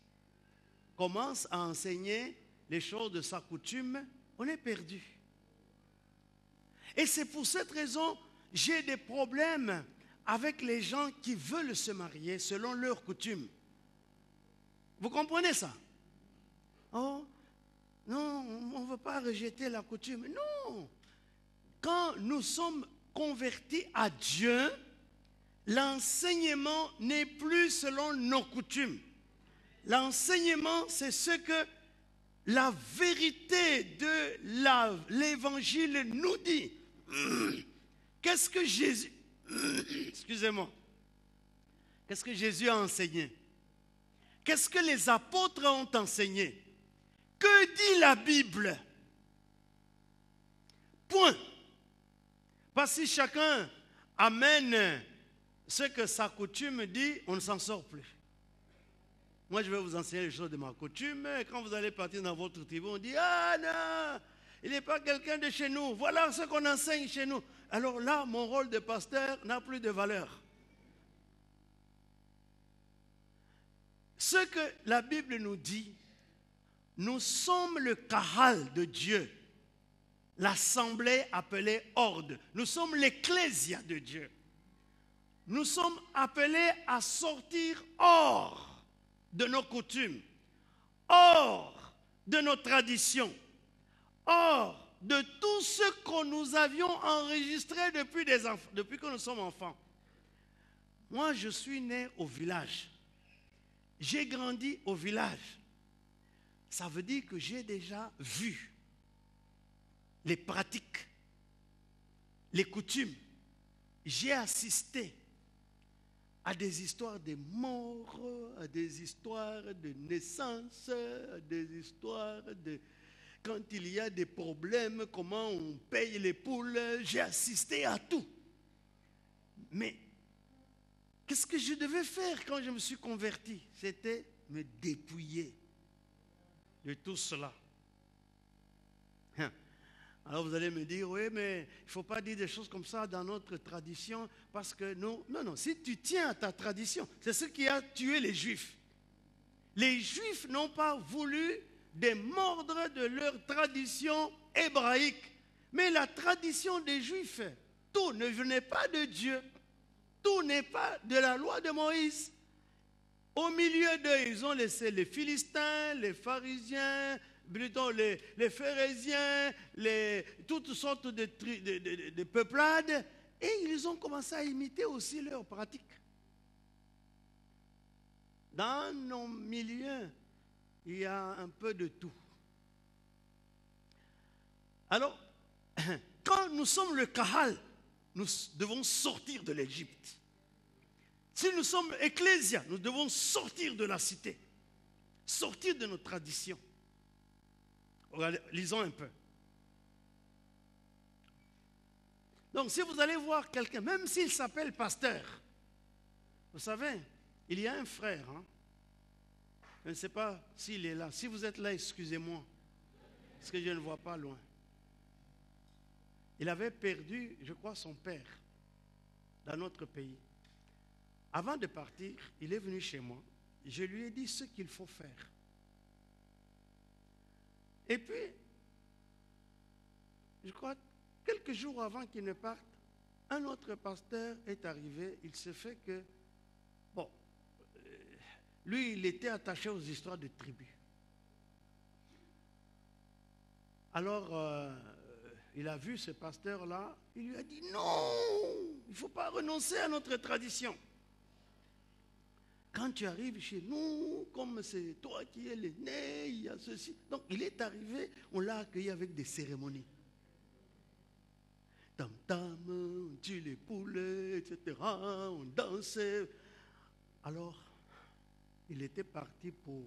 commence à enseigner les choses de sa coutume, on est perdu. Et c'est pour cette raison que j'ai des problèmes avec les gens qui veulent se marier selon leurs coutumes. Vous comprenez ça? Oh, non, on ne veut pas rejeter la coutume. Non. Quand nous sommes convertis à Dieu, l'enseignement n'est plus selon nos coutumes. L'enseignement, c'est ce que la vérité de l'évangile nous dit. Qu'est-ce que Jésus, excusez-moi, qu'est-ce que Jésus a enseigné? Qu'est-ce que les apôtres ont enseigné? Que dit la Bible? Point. Parce que si chacun amène ce que sa coutume dit, on ne s'en sort plus. Moi, je vais vous enseigner les choses de ma coutume. Et quand vous allez partir dans votre tribu, on dit, ah non, il n'est pas quelqu'un de chez nous. Voilà ce qu'on enseigne chez nous. Alors là, mon rôle de pasteur n'a plus de valeur. Ce que la Bible nous dit, nous sommes le Kahal de Dieu, l'assemblée appelée Horde. Nous sommes l'ecclésia de Dieu. Nous sommes appelés à sortir hors de nos coutumes, hors de nos traditions, hors de tout ce que nous avions enregistré depuis que nous sommes enfants. Moi, je suis né au village. J'ai grandi au village. Ça veut dire que j'ai déjà vu les pratiques, les coutumes. J'ai assisté à des histoires de morts, à des histoires de naissance, à des histoires de... Quand il y a des problèmes, comment on paye les poules, j'ai assisté à tout. Mais qu'est-ce que je devais faire quand je me suis converti? C'était me dépouiller de tout cela. Alors vous allez me dire, oui, mais il ne faut pas dire des choses comme ça dans notre tradition, parce que non, si tu tiens à ta tradition, c'est ce qui a tué les Juifs. Les Juifs n'ont pas voulu démordre de leur tradition hébraïque. Mais la tradition des Juifs, tout ne venait pas de Dieu, tout n'est pas de la loi de Moïse. Au milieu d'eux, ils ont laissé les Philistins, les pharisiens, plutôt les phérésiens, toutes sortes de peuplades, et ils ont commencé à imiter aussi leurs pratiques. Dans nos milieux, il y a un peu de tout. Alors, quand nous sommes le Kahal, nous devons sortir de l'Égypte. Si nous sommes Ecclésia, nous devons sortir de la cité, sortir de nos traditions. Lisons un peu. Donc, si vous allez voir quelqu'un, même s'il s'appelle pasteur, vous savez, il y a un frère, je ne sais pas s'il est là. Si vous êtes là, excusez-moi, parce que je ne le vois pas loin. Il avait perdu, je crois, son père dans notre pays. Avant de partir, il est venu chez moi. Je lui ai dit ce qu'il faut faire. Et puis, je crois, quelques jours avant qu'il ne parte, un autre pasteur est arrivé. Il se fait que, bon, lui, il était attaché aux histoires de tribus. Alors, il a vu ce pasteur-là, il lui a dit, non, il ne faut pas renoncer à notre tradition. Quand tu arrives chez nous, comme c'est toi qui es l'aîné, il y a ceci. Donc, il est arrivé, on l'a accueilli avec des cérémonies. Tam-tam, on tue les poulets, etc. On dansait. Alors, il était parti pour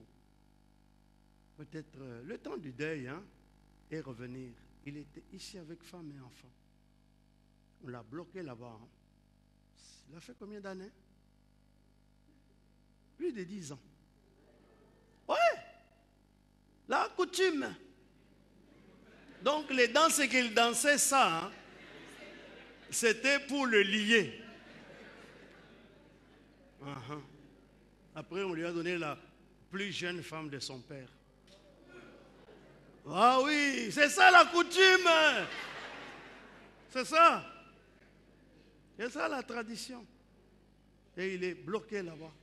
peut-être le temps du deuil, et revenir. Il était ici avec femme et enfant. On l'a bloqué là-bas. Il a fait combien d'années? Plus de 10 ans. Ouais, la coutume. Donc les danses qu'il dansait, ça, c'était pour le lier. Après, on lui a donné la plus jeune femme de son père. Ah oui, c'est ça la coutume. C'est ça. C'est ça la tradition. Et il est bloqué là-bas.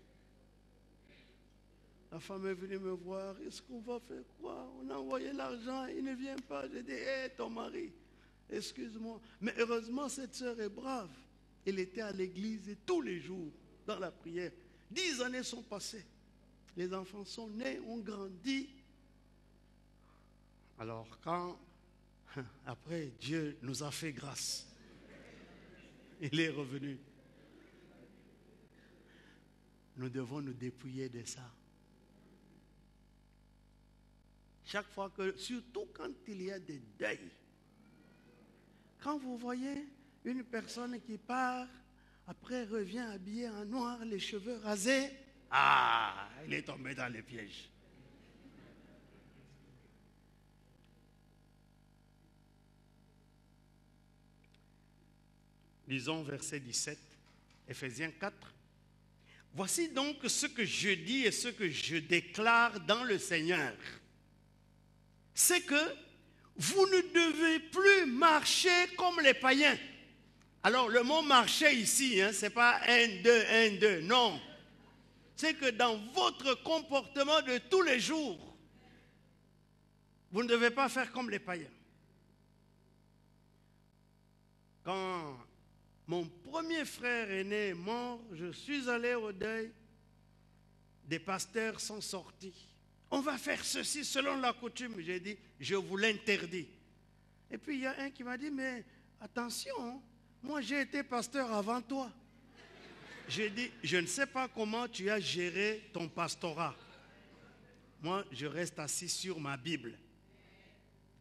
La femme est venue me voir. Est-ce qu'on va faire quoi? On a envoyé l'argent, il ne vient pas. J'ai dit, hé, ton mari, excuse-moi. Mais heureusement, cette sœur est brave. Elle était à l'église tous les jours dans la prière. 10 années sont passées. Les enfants sont nés, ont grandi. Alors quand, après, Dieu nous a fait grâce, il est revenu. Nous devons nous dépouiller de ça. Chaque fois que, surtout quand il y a des deuils, quand vous voyez une personne qui part, après revient habillée en noir, les cheveux rasés, il est tombé dans les pièges. Lisons verset 17, Éphésiens 4. Voici donc ce que je dis et ce que je déclare dans le Seigneur. C'est que vous ne devez plus marcher comme les païens. Alors le mot marcher ici, ce n'est pas 1, 2, non. C'est que dans votre comportement de tous les jours, vous ne devez pas faire comme les païens. Quand mon premier frère aîné est mort, je suis allé au deuil, des pasteurs sont sortis. On va faire ceci selon la coutume. J'ai dit, je vous l'interdis. Et puis il y a un qui m'a dit, mais attention, moi j'ai été pasteur avant toi. J'ai dit, je ne sais pas comment tu as géré ton pastorat. Moi, je reste assis sur ma Bible.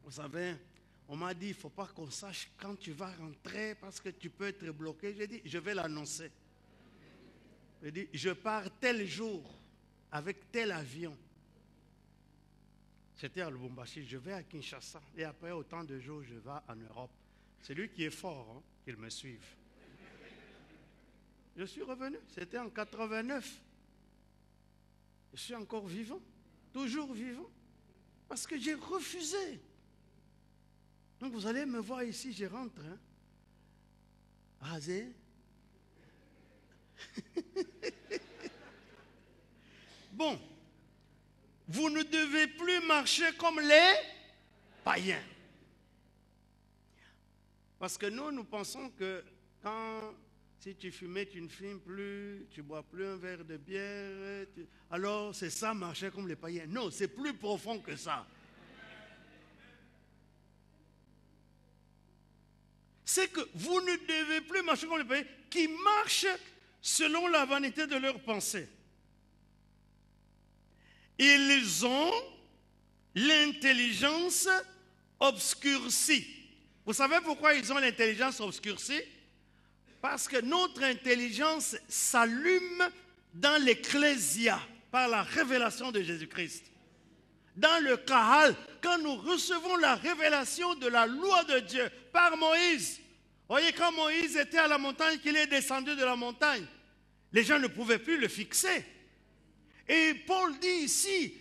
Vous savez, on m'a dit, il ne faut pas qu'on sache quand tu vas rentrer parce que tu peux être bloqué. J'ai dit, je vais l'annoncer. J'ai dit, je pars tel jour avec tel avion. C'était à Lubumbashi, je vais à Kinshasa. Et après autant de jours, je vais en Europe. C'est lui qui est fort, hein, qu'il me suive. Je suis revenu, c'était en 89. Je suis encore vivant, toujours vivant, parce que j'ai refusé. Donc vous allez me voir ici, je rentre, hein, rasé. Bon, vous ne devez plus marcher comme les païens. Parce que nous pensons que quand... Si tu fumais, tu ne fumes plus, tu ne bois plus un verre de bière, alors c'est ça marcher comme les païens. Non, c'est plus profond que ça. C'est que vous ne devez plus marcher comme les païens qui marchent selon la vanité de leurs pensées. Ils ont l'intelligence obscurcie. Vous savez pourquoi ils ont l'intelligence obscurcie? Parce que notre intelligence s'allume dans l'ecclésia par la révélation de Jésus-Christ. Dans le Kahal, quand nous recevons la révélation de la loi de Dieu par Moïse. Voyez, quand Moïse était à la montagne, qu'il est descendu de la montagne, les gens ne pouvaient plus le fixer. Et Paul dit ici,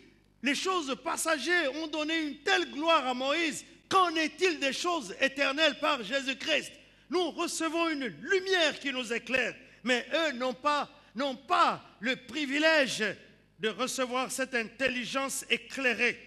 les choses passagères ont donné une telle gloire à Moïse. Qu'en est-il des choses éternelles par Jésus-Christ? Nous recevons une lumière qui nous éclaire, mais eux n'ont pas le privilège de recevoir cette intelligence éclairée.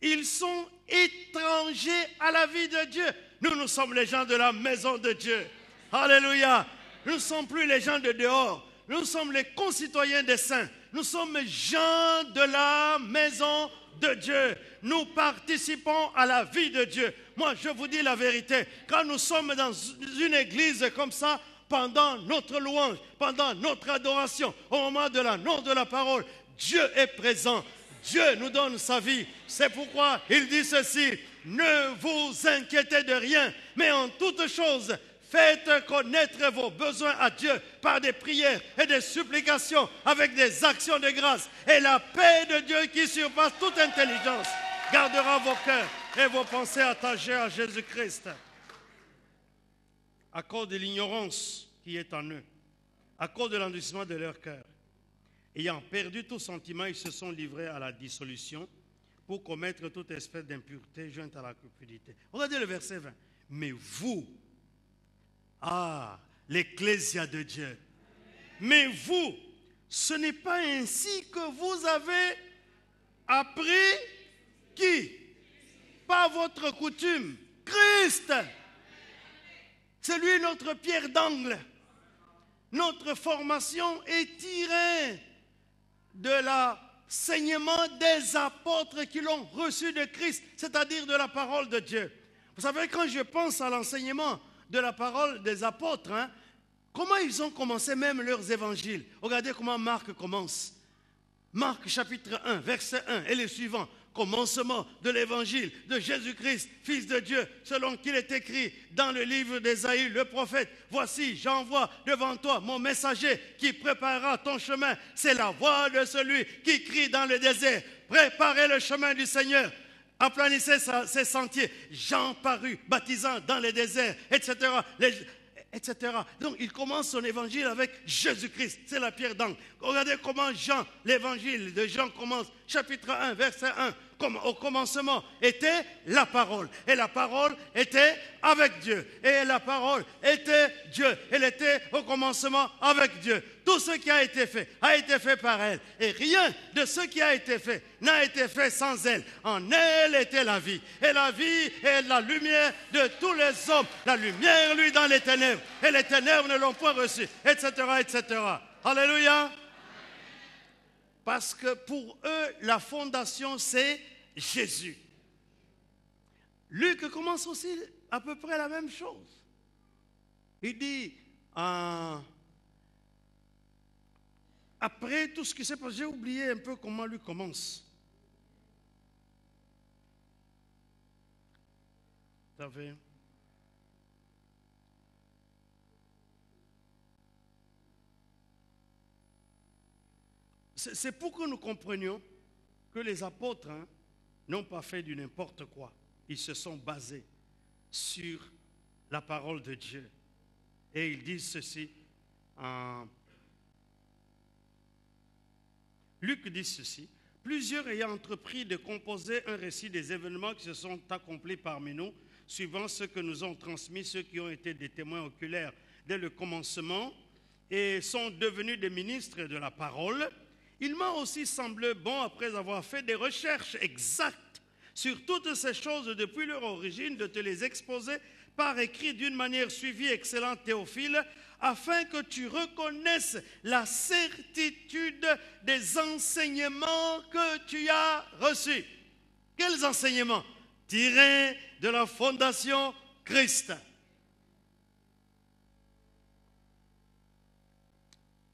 Ils sont étrangers à la vie de Dieu. Nous sommes les gens de la maison de Dieu. Alléluia. Nous ne sommes plus les gens de dehors. Nous sommes les concitoyens des saints. Nous sommes gens de la maison de Dieu. Nous participons à la vie de Dieu. Moi, je vous dis la vérité. Quand nous sommes dans une église comme ça, pendant notre louange, pendant notre adoration, au moment de l'annonce de la parole, Dieu est présent. Dieu nous donne sa vie. C'est pourquoi il dit ceci: ne vous inquiétez de rien, mais en toute chose, faites connaître vos besoins à Dieu par des prières et des supplications avec des actions de grâce. Et la paix de Dieu qui surpasse toute intelligence gardera vos cœurs et vos pensées attachées à Jésus-Christ. À cause de l'ignorance qui est en eux, à cause de l'endurcissement de leur cœur, ayant perdu tout sentiment, ils se sont livrés à la dissolution pour commettre toute espèce d'impureté jointe à la cupidité. Regardez le verset 20. Mais vous, l'ecclésia de Dieu, mais vous, ce n'est pas ainsi que vous avez appris qui? Pas votre coutume, Christ. C'est lui notre pierre d'angle. Notre formation est tirée de l'enseignement des apôtres qui l'ont reçu de Christ, c'est-à-dire de la parole de Dieu. Vous savez, quand je pense à l'enseignement de la parole des apôtres, comment ils ont commencé même leurs évangiles. Regardez comment Marc commence. Marc chapitre 1, verset 1 et les suivants. Commencement de l'évangile de Jésus-Christ, Fils de Dieu, selon qu'il est écrit dans le livre d'Ésaïe, le prophète. Voici, j'envoie devant toi mon messager qui préparera ton chemin. C'est la voix de celui qui crie dans le désert. Préparez le chemin du Seigneur. Aplanissez ses sentiers. Jean parut, baptisant dans les déserts, etc. Etc. Donc, il commence son évangile avec Jésus-Christ. C'est la pierre d'angle. Regardez comment l'évangile de Jean commence. Chapitre 1, verset 1. Au commencement était la parole. Et la parole était avec Dieu. Et la parole était Dieu. Elle était au commencement avec Dieu. Tout ce qui a été fait par elle. Et rien de ce qui a été fait n'a été fait sans elle. En elle était la vie. Et la vie est la lumière de tous les hommes. La lumière, lui, dans les ténèbres. Et les ténèbres ne l'ont point reçue. Etc., etc. Alléluia. Parce que pour eux, la fondation, c'est Jésus. Luc commence aussi à peu près la même chose. Il dit, après tout ce qui s'est passé, j'ai oublié un peu comment Luc commence. Vous savez? C'est pour que nous comprenions que les apôtres n'ont pas fait du n'importe quoi. Ils se sont basés sur la parole de Dieu. Et ils disent ceci. Luc dit ceci. Plusieurs ayant entrepris de composer un récit des événements qui se sont accomplis parmi nous, suivant ce que nous ont transmis ceux qui ont été des témoins oculaires dès le commencement et sont devenus des ministres de la parole, il m'a aussi semblé bon, après avoir fait des recherches exactes sur toutes ces choses depuis leur origine, de te les exposer par écrit d'une manière suivie, excellent Théophile, afin que tu reconnaisses la certitude des enseignements que tu as reçus. Quels enseignements? Tirés de la fondation Christ.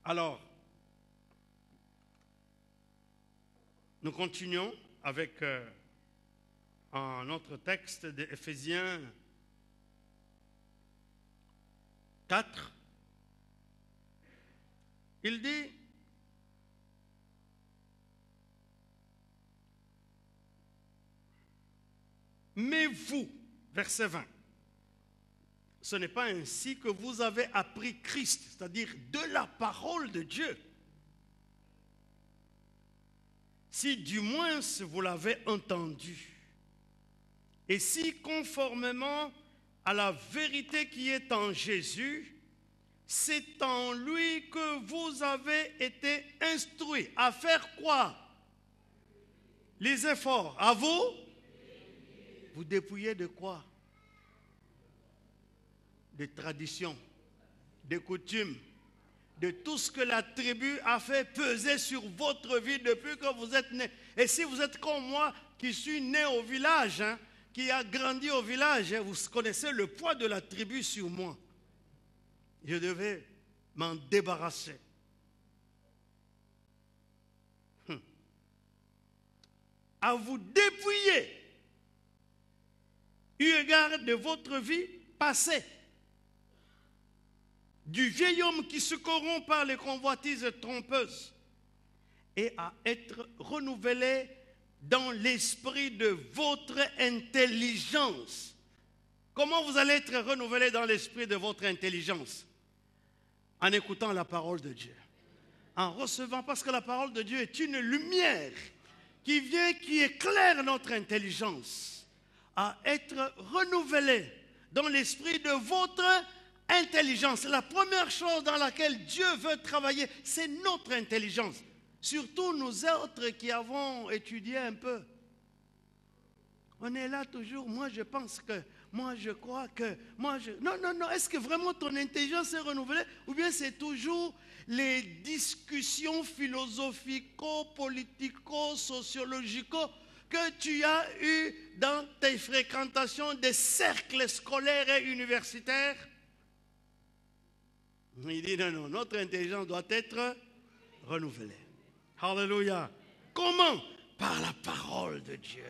Alors, nous continuons avec un autre texte d'Éphésiens 4. Il dit, mais vous, verset 20, ce n'est pas ainsi que vous avez appris Christ, c'est-à-dire de la parole de Dieu. Si du moins vous l'avez entendu, et si conformément à la vérité qui est en Jésus, c'est en lui que vous avez été instruits. À faire quoi? Les efforts. À vous? Vous dépouillez de quoi? Des traditions, des coutumes, de tout ce que la tribu a fait peser sur votre vie depuis que vous êtes né. Et si vous êtes comme moi, qui suis né au village, qui a grandi au village, vous connaissez le poids de la tribu sur moi. Je devais m'en débarrasser. À vous dépouiller, eu égard de votre vie passée, du vieil homme qui se corrompt par les convoitises trompeuses, et à être renouvelé dans l'esprit de votre intelligence. Comment vous allez être renouvelé dans l'esprit de votre intelligence? En écoutant la parole de Dieu, en recevant, parce que la parole de Dieu est une lumière qui vient, qui éclaire notre intelligence, à être renouvelé dans l'esprit de votre intelligence. La première chose dans laquelle Dieu veut travailler, c'est notre intelligence. Surtout nous autres qui avons étudié un peu. On est là toujours, moi je pense que, moi je crois que, moi je... Non, non, non, est-ce que vraiment ton intelligence est renouvelée? Ou bien c'est toujours les discussions philosophico-politico-sociologico que tu as eues dans tes fréquentations des cercles scolaires et universitaires? Il dit non, non, notre intelligence doit être renouvelée. Alléluia. Comment? Par la parole de Dieu.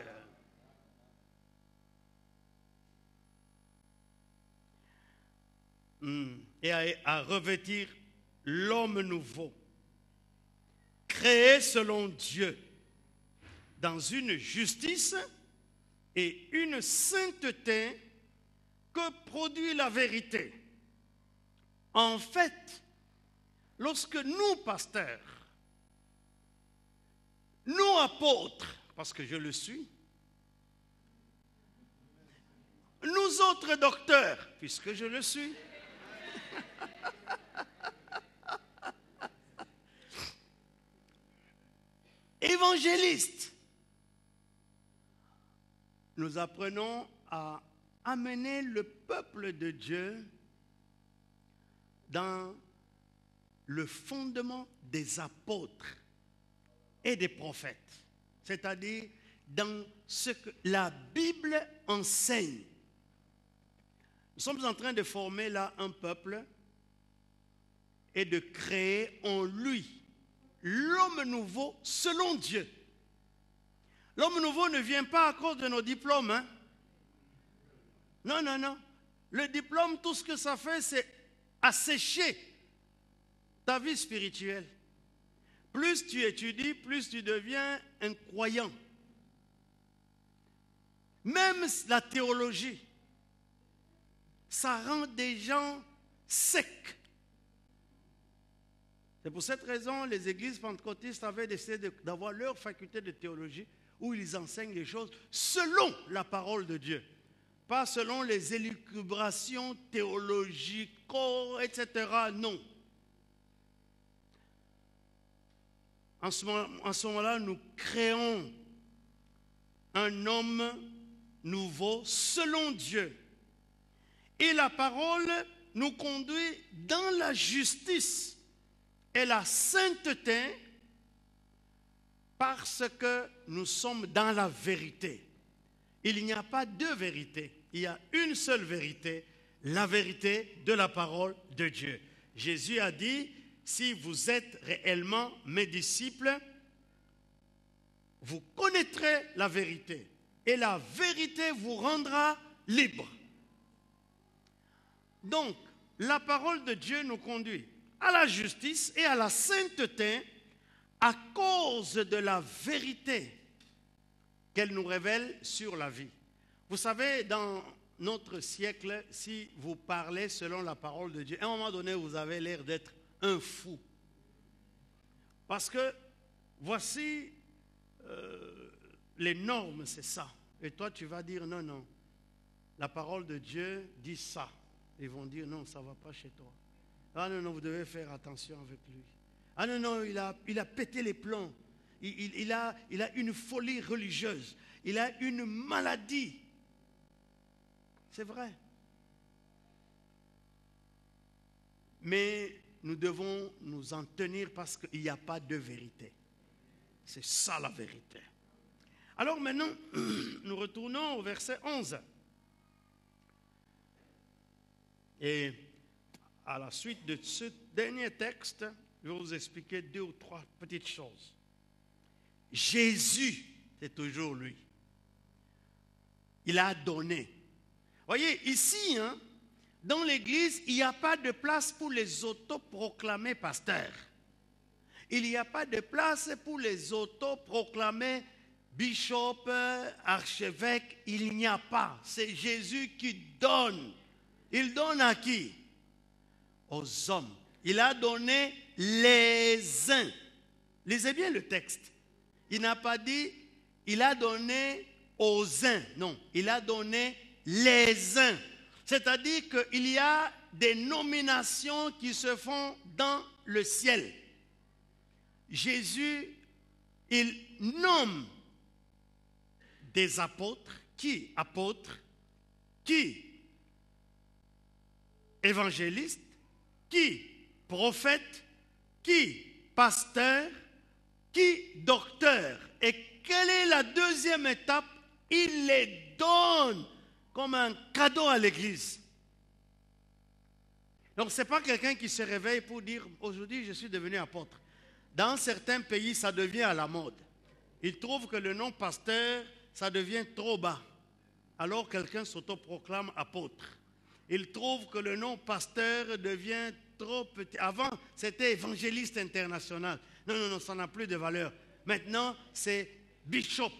Et à revêtir l'homme nouveau, créé selon Dieu, dans une justice et une sainteté que produit la vérité. En fait, lorsque nous, pasteurs, nous, apôtres, parce que je le suis, nous autres docteurs, puisque je le suis, évangélistes, nous apprenons à amener le peuple de Dieu dans le fondement des apôtres et des prophètes, c'est-à-dire dans ce que la Bible enseigne. Nous sommes en train de former là un peuple et de créer en lui l'homme nouveau selon Dieu. L'homme nouveau ne vient pas à cause de nos diplômes. Hein? Non, non, non. Le diplôme, tout ce que ça fait, c'est assécher ta vie spirituelle. Plus tu étudies, plus tu deviens un croyant. Même la théologie, ça rend des gens secs. C'est pour cette raison les églises pentecôtistes avaient décidé d'avoir leur faculté de théologie où ils enseignent les choses selon la parole de Dieu. Pas selon les élucubrations théologiques, etc. Non. En ce moment-là, nous créons un homme nouveau selon Dieu. Et la parole nous conduit dans la justice et la sainteté parce que nous sommes dans la vérité. Il n'y a pas deux vérités, il y a une seule vérité, la vérité de la parole de Dieu. Jésus a dit, si vous êtes réellement mes disciples, vous connaîtrez la vérité et la vérité vous rendra libre. Donc, la parole de Dieu nous conduit à la justice et à la sainteté à cause de la vérité qu'elle nous révèle sur la vie. Vous savez, dans notre siècle, si vous parlez selon la parole de Dieu, à un moment donné, vous avez l'air d'être un fou. Parce que voici les normes, c'est ça. Et toi, tu vas dire non, non. La parole de Dieu dit ça. Ils vont dire non, ça ne va pas chez toi. Ah non, non, vous devez faire attention avec lui. Ah non, non, il a pété les plombs. Il a une folie religieuse. Il a une maladie. C'est vrai. Mais nous devons nous en tenir parce qu'il n'y a pas de vérité. C'est ça la vérité. Alors maintenant, nous retournons au verset 11. Et à la suite de ce dernier texte, je vais vous expliquer 2 ou 3 petites choses. Jésus, c'est toujours lui. Il a donné. Voyez, ici, hein, dans l'église, il n'y a pas de place pour les autoproclamés pasteurs. Il n'y a pas de place pour les autoproclamés bishop, archevêque. Il n'y a pas. C'est Jésus qui donne. Il donne à qui? Aux hommes. Il a donné les uns. Lisez bien le texte. Il n'a pas dit, il a donné aux uns. Non, il a donné les uns. C'est-à-dire qu'il y a des nominations qui se font dans le ciel. Jésus, il nomme des apôtres. Qui apôtres? Qui évangélistes? Qui prophètes? Qui pasteurs? Qui docteurs? Et quelle est la deuxième étape? Il les donne comme un cadeau à l'église. Donc ce n'est pas quelqu'un qui se réveille pour dire aujourd'hui je suis devenu apôtre. Dans certains pays ça devient à la mode. Ils trouvent que le nom pasteur ça devient trop bas. Alors quelqu'un s'autoproclame apôtre. Ils trouvent que le nom pasteur devient trop petit. Avant c'était évangéliste international. Non, non, non, ça n'a plus de valeur. Maintenant, c'est bishop.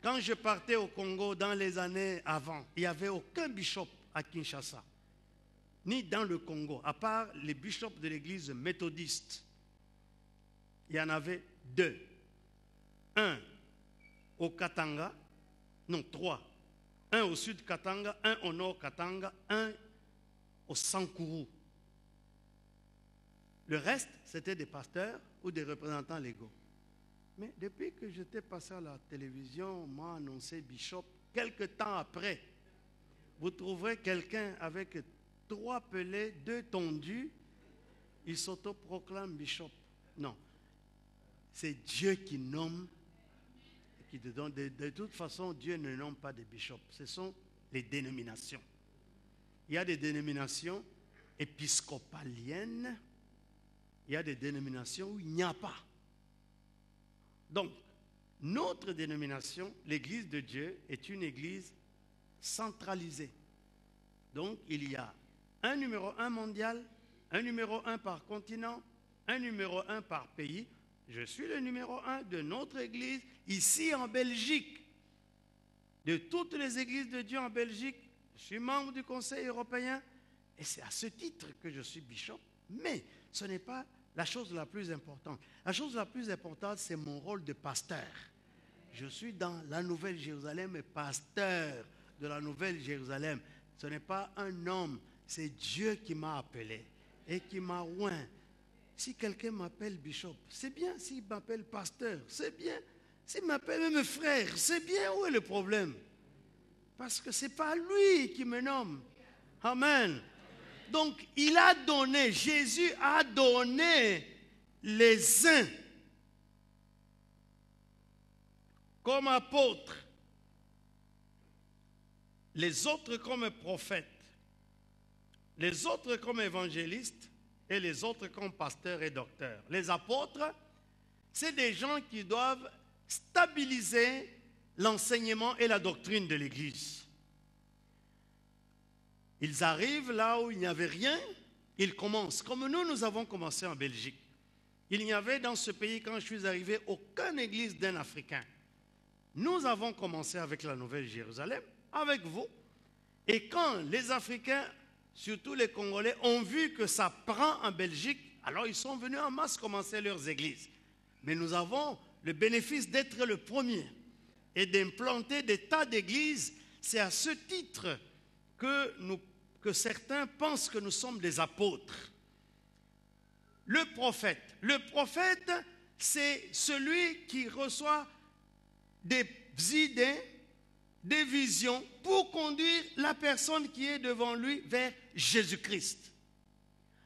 Quand je partais au Congo dans les années avant, il n'y avait aucun bishop à Kinshasa, ni dans le Congo, à part les bishops de l'église méthodiste. Il y en avait 2. Un au Katanga, non 3. Un au sud Katanga, un au nord Katanga, un au Sankuru. Le reste, c'était des pasteurs ou des représentants légaux. Mais depuis que j'étais passé à la télévision, on m'a annoncé bishop. Quelque temps après, vous trouverez quelqu'un avec 3 pelés, 2 tondus, il s'autoproclame bishop. Non, c'est Dieu qui nomme et qui te donne. De toute façon, Dieu ne nomme pas des bishops. Ce sont les dénominations. Il y a des dénominations épiscopaliennes. Il y a des dénominations où il n'y a pas. Donc, notre dénomination, l'Église de Dieu, est une église centralisée. Donc, il y a un numéro 1 mondial, un numéro 1 par continent, un numéro 1 par pays. Je suis le numéro 1 de notre église ici en Belgique. De toutes les églises de Dieu en Belgique, je suis membre du Conseil européen et c'est à ce titre que je suis bishop. Mais ce n'est pas la chose la plus importante. La chose la plus importante, c'est mon rôle de pasteur. Je suis dans la Nouvelle-Jérusalem et pasteur de la Nouvelle-Jérusalem. Ce n'est pas un homme, c'est Dieu qui m'a appelé et qui m'a oint. Si quelqu'un m'appelle bishop, c'est bien. S'il m'appelle pasteur, c'est bien. S'il m'appelle même frère, c'est bien. Où est le problème? Parce que ce n'est pas lui qui me nomme. Amen. Donc, il a donné, Jésus a donné les uns comme apôtres, les autres comme prophètes, les autres comme évangélistes et les autres comme pasteurs et docteurs. Les apôtres, c'est des gens qui doivent stabiliser l'enseignement et la doctrine de l'Église. Ils arrivent là où il n'y avait rien, ils commencent. Comme nous avons commencé en Belgique. Il n'y avait dans ce pays, quand je suis arrivé, aucune église d'un Africain. Nous avons commencé avec la Nouvelle-Jérusalem, avec vous. Et quand les Africains, surtout les Congolais, ont vu que ça prend en Belgique, alors ils sont venus en masse commencer leurs églises. Mais nous avons le bénéfice d'être le premier et d'implanter des tas d'églises. C'est à ce titre que certains pensent que nous sommes des apôtres. Le prophète, c'est celui qui reçoit des idées, des visions pour conduire la personne qui est devant lui vers Jésus-Christ,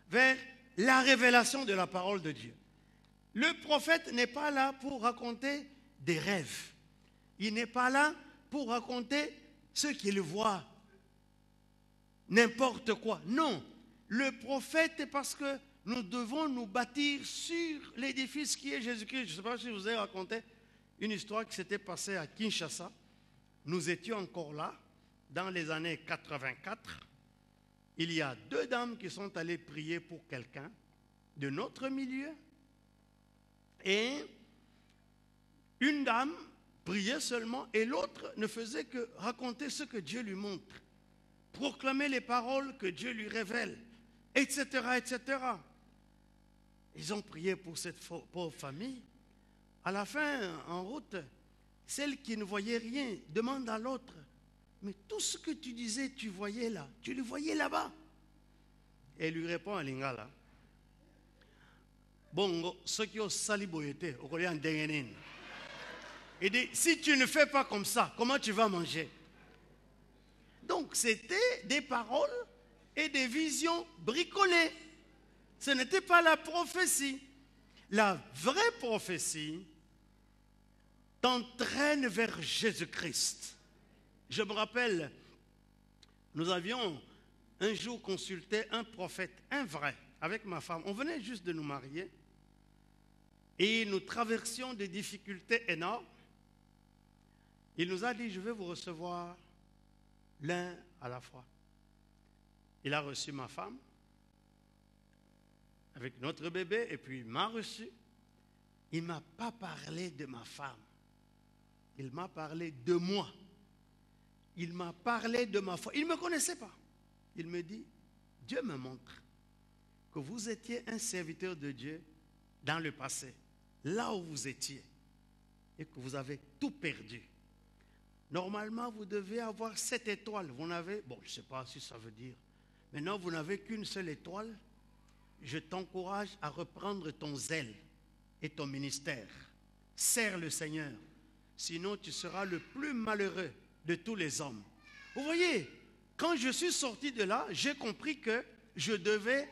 vers la révélation de la parole de Dieu. Le prophète n'est pas là pour raconter des rêves. Il n'est pas là pour raconter ce qu'il voit, n'importe quoi. Non, le prophète est parce que nous devons nous bâtir sur l'édifice qui est Jésus-Christ. Je ne sais pas si je vous ai raconté une histoire qui s'était passée à Kinshasa. Nous étions encore là, dans les années 84. Il y a 2 dames qui sont allées prier pour quelqu'un de notre milieu. Et une dame priait seulement et l'autre ne faisait que raconter ce que Dieu lui montre, proclamer les paroles que Dieu lui révèle, etc., etc. Ils ont prié pour cette pauvre famille. À la fin, en route, celle qui ne voyait rien demande à l'autre, mais tout ce que tu disais, tu voyais là, tu le voyais là-bas. Et elle lui répond en lingala. Bon, ce qui ont sali boyete, au Coréen dengenin. Il dit, si tu ne fais pas comme ça, comment tu vas manger? Donc, c'était des paroles et des visions bricolées. Ce n'était pas la prophétie. La vraie prophétie t'entraîne vers Jésus-Christ. Je me rappelle, nous avions un jour consulté un prophète, un vrai, avec ma femme. On venait juste de nous marier et nous traversions des difficultés énormes. Il nous a dit, je vais vous recevoir l'un à la fois. Il a reçu ma femme avec notre bébé et puis il m'a reçu. Il ne m'a pas parlé de ma femme. Il m'a parlé de moi. Il m'a parlé de ma foi. Il ne me connaissait pas. Il me dit, Dieu me montre que vous étiez un serviteur de Dieu dans le passé, là où vous étiez, et que vous avez tout perdu. Normalement, vous devez avoir 7 étoiles. Vous n'avez, bon, je ne sais pas si ça veut dire, maintenant vous n'avez qu'une seule étoile. Je t'encourage à reprendre ton zèle et ton ministère. Sers le Seigneur. Sinon, tu seras le plus malheureux de tous les hommes. Vous voyez, quand je suis sorti de là, j'ai compris que je devais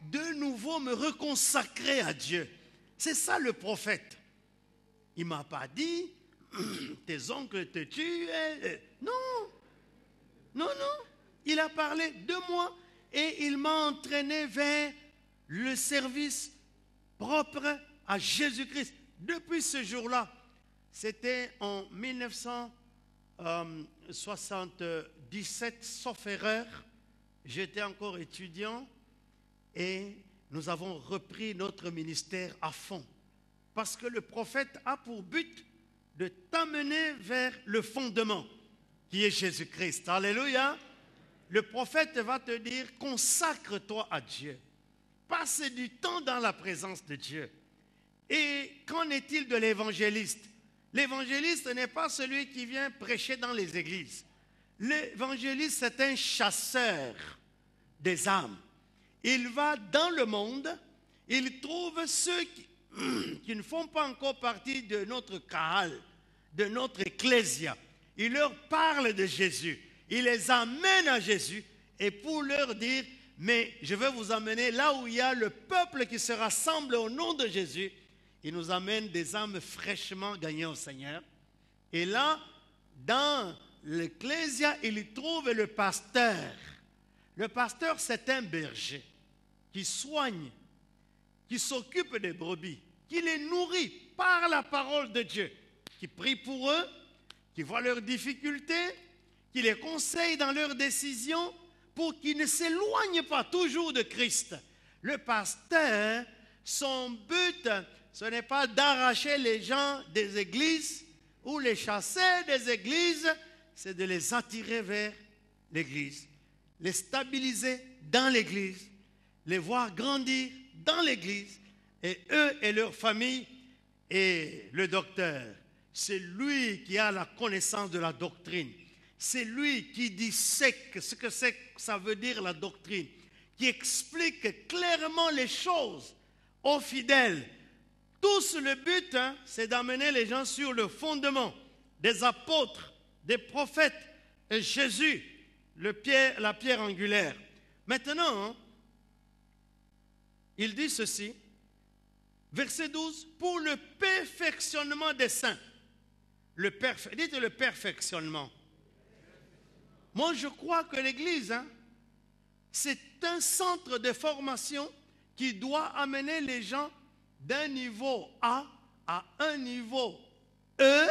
de nouveau me reconsacrer à Dieu. C'est ça le prophète. Il ne m'a pas dit, tes oncles te tuent. Non, non, non. Il a parlé de moi et il m'a entraîné vers le service propre à Jésus-Christ. Depuis ce jour-là, c'était en 1977, sauf erreur. J'étais encore étudiant et nous avons repris notre ministère à fond. Parce que le prophète a pour but de t'amener vers le fondement, qui est Jésus-Christ. Alléluia. Le prophète va te dire, consacre-toi à Dieu. Passe du temps dans la présence de Dieu. Et qu'en est-il de l'évangéliste? L'évangéliste n'est pas celui qui vient prêcher dans les églises. L'évangéliste, c'est un chasseur des âmes. Il va dans le monde, il trouve ceux qui ne font pas encore partie de notre kahal, de notre ecclésia. Il leur parle de Jésus. Il les amène à Jésus et pour leur dire, mais je vais vous amener là où il y a le peuple qui se rassemble au nom de Jésus. Il nous amène des âmes fraîchement gagnées au Seigneur. Et là, dans l'ecclésia, il trouve le pasteur. Le pasteur, c'est un berger qui soigne, qui s'occupe des brebis, qui les nourrit par la parole de Dieu, qui prie pour eux, qui voit leurs difficultés, qui les conseille dans leurs décisions pour qu'ils ne s'éloignent pas toujours de Christ. Le pasteur, son but, ce n'est pas d'arracher les gens des églises ou les chasser des églises, c'est de les attirer vers l'église, les stabiliser dans l'église, les voir grandir dans l'église, et eux et leur famille. Et le docteur, c'est lui qui a la connaissance de la doctrine. C'est lui qui dissèque ce que ça veut dire la doctrine, qui explique clairement les choses aux fidèles. Tous le but, c'est d'amener les gens sur le fondement des apôtres, des prophètes et Jésus, la pierre angulaire. Maintenant, il dit ceci, verset 12, pour le perfectionnement des saints. Dites le perfectionnement. Moi, je crois que l'Église, c'est un centre de formation qui doit amener les gens d'un niveau A à un niveau E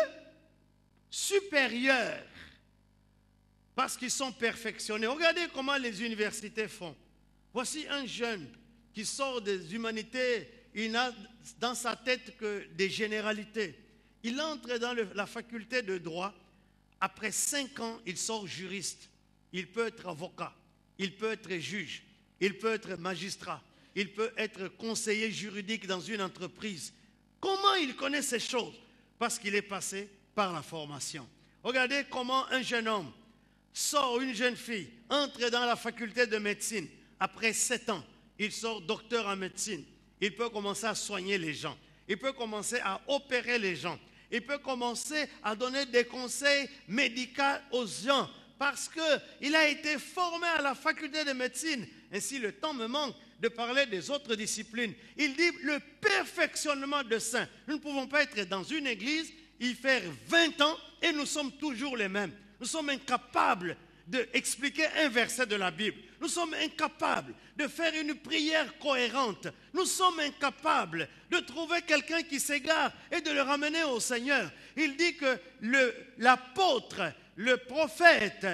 supérieur. Parce qu'ils sont perfectionnés. Regardez comment les universités font. Voici un jeune qui sort des humanités, il n'a dans sa tête que des généralités. Il entre dans la faculté de droit. Après 5 ans, il sort juriste. Il peut être avocat, il peut être juge, il peut être magistrat, il peut être conseiller juridique dans une entreprise. Comment il connaît ces choses? Parce qu'il est passé par la formation. Regardez comment un jeune homme sort, une jeune fille, entre dans la faculté de médecine. Après 7 ans, il sort docteur en médecine. Il peut commencer à soigner les gens. Il peut commencer à opérer les gens. Il peut commencer à donner des conseils médicaux aux gens parce qu'il a été formé à la faculté de médecine. Ainsi, le temps me manque de parler des autres disciplines. Il dit le perfectionnement de saints. Nous ne pouvons pas être dans une église, y faire 20 ans et nous sommes toujours les mêmes. Nous sommes incapables d'expliquer un verset de la Bible. Nous sommes incapables de faire une prière cohérente. Nous sommes incapables de trouver quelqu'un qui s'égare et de le ramener au Seigneur. Il dit que l'apôtre, le prophète,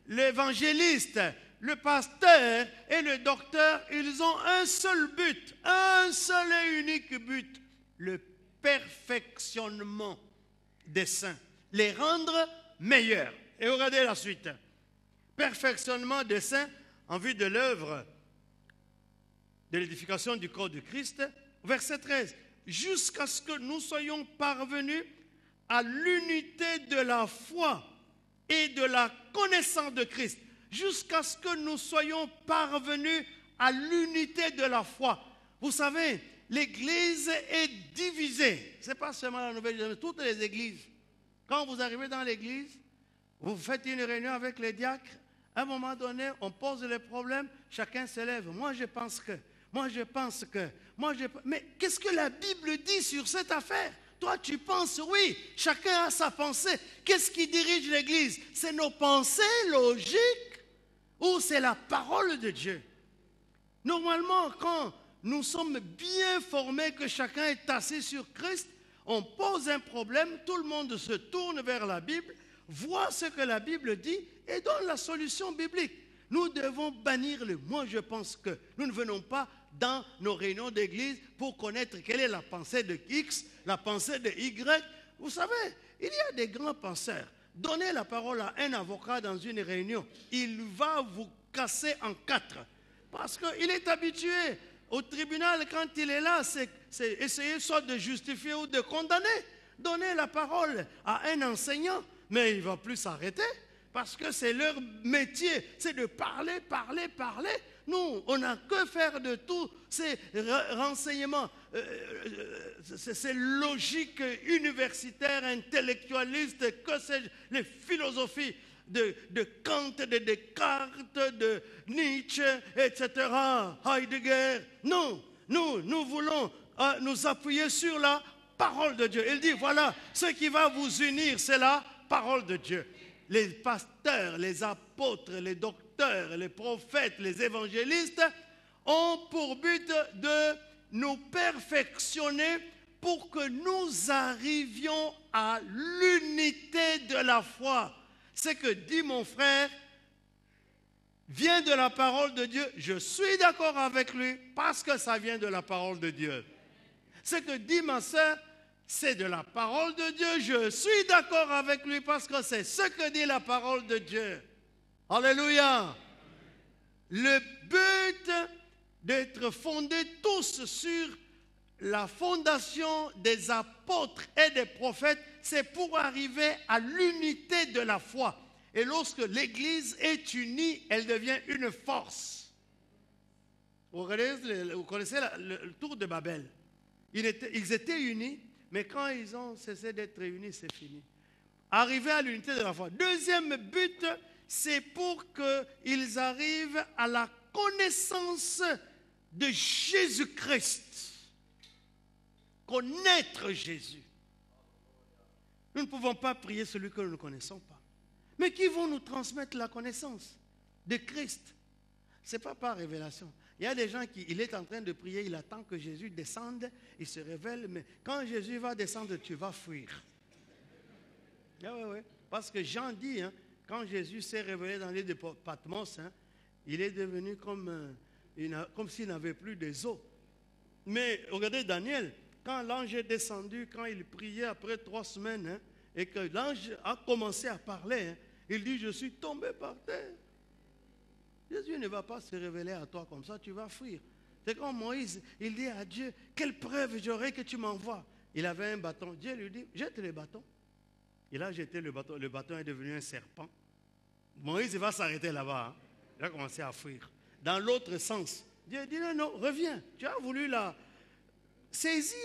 l'évangéliste, le pasteur et le docteur, ils ont un seul but, un seul et unique but, le perfectionnement des saints, les rendre meilleurs. Et regardez la suite. Perfectionnement des saints en vue de l'œuvre de l'édification du corps de Christ. Verset 13. Jusqu'à ce que nous soyons parvenus à l'unité de la foi et de la connaissance de Christ. Jusqu'à ce que nous soyons parvenus à l'unité de la foi. Vous savez, l'Église est divisée. Ce n'est pas seulement la Nouvelle-Jérusalem, toutes les églises. Quand vous arrivez dans l'Église, vous faites une réunion avec les diacres. À un moment donné, on pose les problèmes, chacun se lève. Moi, je pense que. Mais qu'est-ce que la Bible dit sur cette affaire? Toi, tu penses, oui, chacun a sa pensée. Qu'est-ce qui dirige l'Église? C'est nos pensées logiques ou c'est la parole de Dieu? Normalement, quand nous sommes bien formés, que chacun est assis sur Christ, on pose un problème, tout le monde se tourne vers la Bible, voit ce que la Bible dit et donne la solution biblique. Nous devons bannir le « moi je pense que ». Nous ne venons pas dans nos réunions d'église pour connaître quelle est la pensée de X, la pensée de Y. Vous savez, il y a des grands penseurs. Donnez la parole à un avocat dans une réunion, il va vous casser en quatre. Parce qu'il est habitué au tribunal, quand il est là, c'est essayer soit de justifier ou de condamner. Donnez la parole à un enseignant, mais il ne va plus s'arrêter. Parce que c'est leur métier, c'est de parler, parler, parler. Nous, on n'a que faire de tous ces renseignements, ces logiques universitaires, intellectualistes, que sais-je, les philosophies de Kant, de Descartes, de Nietzsche, etc., Heidegger. Non, nous voulons nous appuyer sur la parole de Dieu. Il dit, voilà, ce qui va vous unir, c'est la parole de Dieu. Les pasteurs, les apôtres, les docteurs, les prophètes, les évangélistes ont pour but de nous perfectionner pour que nous arrivions à l'unité de la foi. Ce que dit mon frère vient de la parole de Dieu. Je suis d'accord avec lui parce que ça vient de la parole de Dieu. Ce que dit ma sœur, c'est de la parole de Dieu. Je suis d'accord avec lui parce que c'est ce que dit la parole de Dieu. Alléluia. Le but d'être fondés tous sur la fondation des apôtres et des prophètes, c'est pour arriver à l'unité de la foi. Et lorsque l'Église est unie, elle devient une force. Vous connaissez le tour de Babel. Ils étaient unis, mais quand ils ont cessé d'être réunis, c'est fini. Arriver à l'unité de la foi. Deuxième but, c'est pour qu'ils arrivent à la connaissance de Jésus-Christ. Connaître Jésus. Nous ne pouvons pas prier celui que nous ne connaissons pas. Mais qui vont nous transmettre la connaissance de Christ? Ce n'est pas par révélation. Il y a des gens il est en train de prier, il attend que Jésus descende, il se révèle, mais quand Jésus va descendre, tu vas fuir. Oui. Parce que Jean dit, quand Jésus s'est révélé dans l'île de Patmos, il est devenu comme s'il n'avait plus des os. Mais regardez Daniel, quand l'ange est descendu, quand il priait après 3 semaines, et que l'ange a commencé à parler, il dit, je suis tombé par terre. Jésus ne va pas se révéler à toi comme ça, tu vas fuir. C'est comme Moïse, il dit à Dieu, quelle preuve j'aurai que tu m'envoies? Il avait un bâton. Dieu lui dit, jette le bâton. Il a jeté le bâton. Le bâton est devenu un serpent. Moïse va s'arrêter là-bas. Il a commencé à fuir. Dans l'autre sens, Dieu dit, non, reviens. Tu as voulu saisis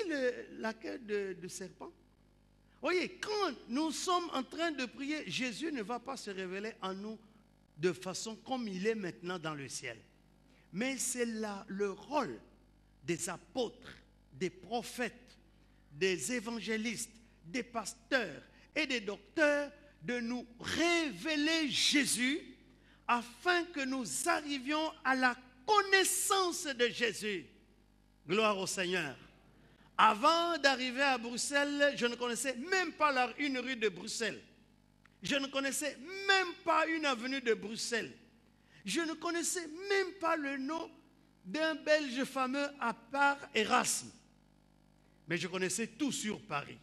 la queue de serpent. Voyez, quand nous sommes en train de prier, Jésus ne va pas se révéler en nous de façon comme il est maintenant dans le ciel. Mais c'est le rôle des apôtres, des prophètes, des évangélistes, des pasteurs et des docteurs de nous révéler Jésus afin que nous arrivions à la connaissance de Jésus. Gloire au Seigneur. Avant d'arriver à Bruxelles, je ne connaissais même pas une rue de Bruxelles. Je ne connaissais même pas une avenue de Bruxelles. Je ne connaissais même pas le nom d'un Belge fameux à part Erasme. Mais je connaissais tout sur Paris.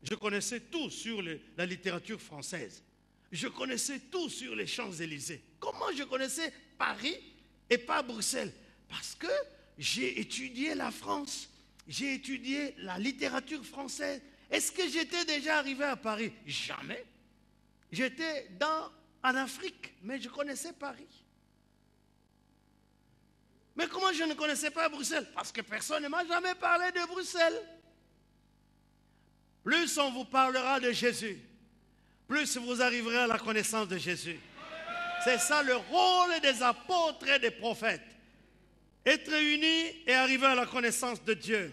Je connaissais tout sur la littérature française. Je connaissais tout sur les Champs-Élysées. Comment je connaissais Paris et pas Bruxelles? Parce que j'ai étudié la France. J'ai étudié la littérature française. Est-ce que j'étais déjà arrivé à Paris? Jamais. J'étais en Afrique, mais je connaissais Paris. Mais comment je ne connaissais pas Bruxelles? Parce que personne ne m'a jamais parlé de Bruxelles. Plus on vous parlera de Jésus, plus vous arriverez à la connaissance de Jésus. C'est ça le rôle des apôtres et des prophètes. Être unis et arriver à la connaissance de Dieu.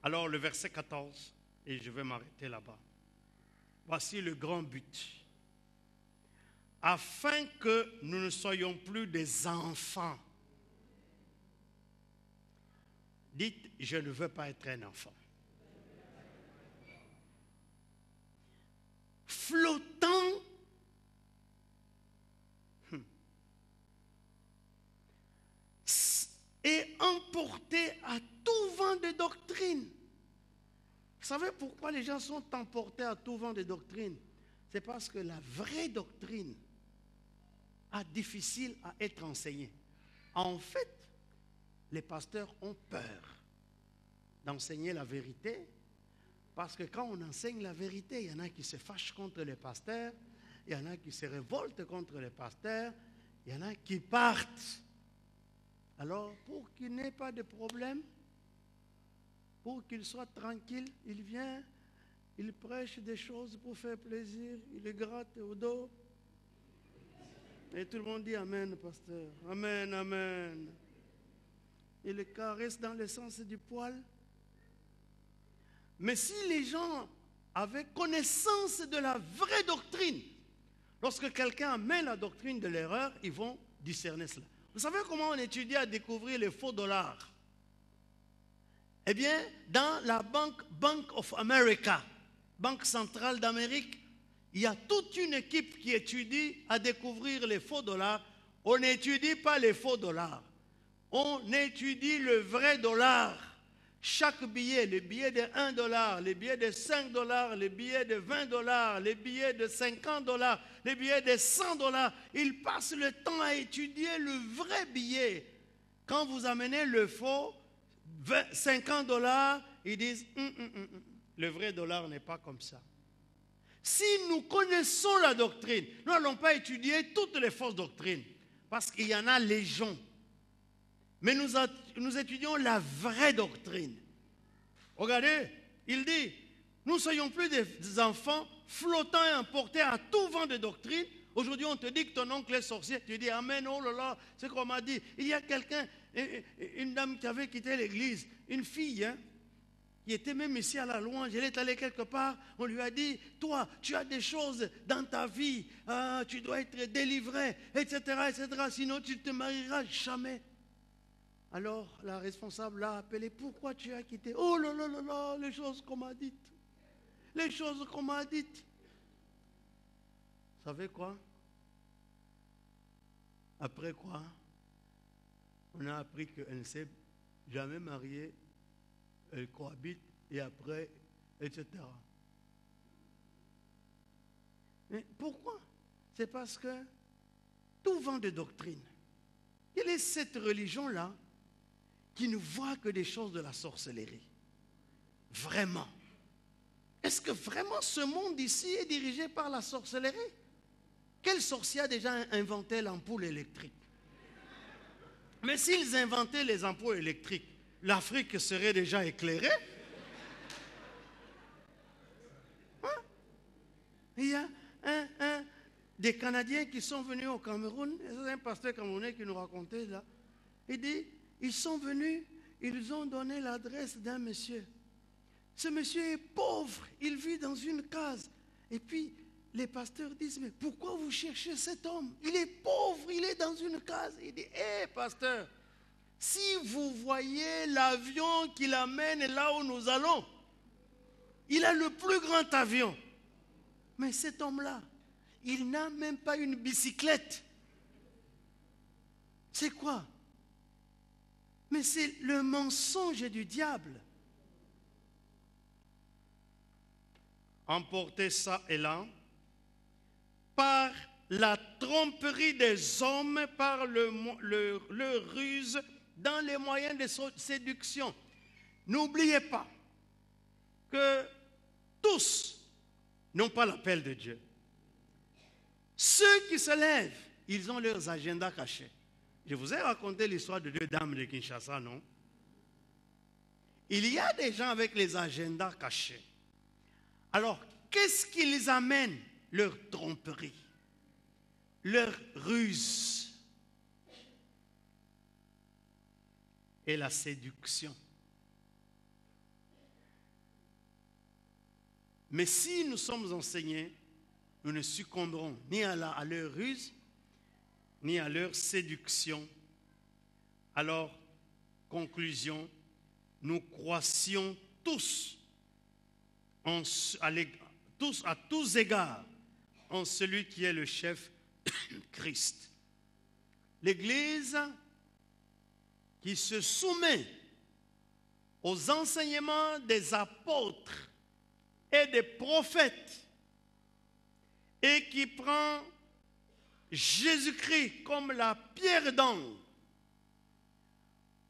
Alors le verset 14, et je vais m'arrêter là-bas. Voici le grand but. Afin que nous ne soyons plus des enfants. Dites, je ne veux pas être un enfant. Flottant et emporté à tout vent de doctrine. Vous savez pourquoi les gens sont emportés à tout vent de doctrine? C'est parce que la vraie doctrine est difficile à être enseignée. En fait, les pasteurs ont peur d'enseigner la vérité parce que quand on enseigne la vérité, il y en a qui se fâchent contre les pasteurs, il y en a qui se révoltent contre les pasteurs, il y en a qui partent. Alors, pour qu'il n'ait pas de problème, pour qu'il soit tranquille, il vient, il prêche des choses pour faire plaisir, il les gratte au dos. Et tout le monde dit Amen, pasteur. Amen, Amen. Il le caresse dans le sens du poil. Mais si les gens avaient connaissance de la vraie doctrine, lorsque quelqu'un amène la doctrine de l'erreur, ils vont discerner cela. Vous savez comment on étudie à découvrir les faux dollars? Eh bien, dans la Bank of America, Banque centrale d'Amérique, il y a toute une équipe qui étudie à découvrir les faux dollars. On n'étudie pas les faux dollars. On étudie le vrai dollar. Chaque billet, les billets de 1 dollar, les billets de 5 dollars, les billets de 20 dollars, les billets de 50 dollars, les billets de 100 dollars, ils passent le temps à étudier le vrai billet. Quand vous amenez le faux, 50 dollars, ils disent le vrai dollar n'est pas comme ça. Si nous connaissons la doctrine, nous n'allons pas étudier toutes les fausses doctrines, parce qu'il y en a légion. Mais nous étudions la vraie doctrine. Regardez, il dit, nous ne soyons plus des enfants flottants et emportés à tout vent de doctrine. Aujourd'hui, on te dit que ton oncle est sorcier. Tu dis, Amen, oh là là, c'est ce qu'on m'a dit. Il y a quelqu'un, une dame qui avait quitté l'église, une fille, qui était même ici à la louange, elle est allée quelque part, on lui a dit, toi, tu as des choses dans ta vie, tu dois être délivré, etc., sinon tu ne te marieras jamais. Alors la responsable l'a appelé, pourquoi tu as quitté? Oh là là là là, les choses qu'on m'a dites. Les choses qu'on m'a dites. Vous savez quoi? Après quoi? On a appris qu'elle ne s'est jamais mariée, elle cohabite et après, etc. Mais pourquoi? C'est parce que tout vent de doctrine. Quelle est cette religion-là qui ne voit que des choses de la sorcellerie? Vraiment. Est-ce que vraiment ce monde ici est dirigé par la sorcellerie? Quel sorcier a déjà inventé l'ampoule électrique? Mais s'ils inventaient les ampoules électriques, l'Afrique serait déjà éclairée. Hein? Il y a des Canadiens qui sont venus au Cameroun, c'est un pasteur camerounais qui nous racontait là. Il dit, ils sont venus, ils ont donné l'adresse d'un monsieur. Ce monsieur est pauvre, il vit dans une case. Et puis, les pasteurs disent, mais pourquoi vous cherchez cet homme? Il est pauvre, il est dans une case. Il dit, hé pasteur, si vous voyez l'avion qui l'amène là où nous allons, il a le plus grand avion. Mais cet homme-là, il n'a même pas une bicyclette. C'est quoi? Mais c'est le mensonge du diable. Emporter ça et là, par la tromperie des hommes, par leur ruse, dans les moyens de séduction. N'oubliez pas que tous n'ont pas l'appel de Dieu. Ceux qui se lèvent, ils ont leurs agendas cachés. Je vous ai raconté l'histoire de 2 dames de Kinshasa, non? Il y a des gens avec les agendas cachés. Alors, qu'est-ce qui les amène? Leur tromperie, leur ruse et la séduction. Mais si nous sommes enseignés, nous ne succomberons ni à leur ruse, ni à leur séduction. Alors, conclusion, nous croissions tous, à tous égards, en celui qui est le chef, Christ. L'Église qui se soumet aux enseignements des apôtres et des prophètes et qui prend Jésus-Christ comme la pierre d'angle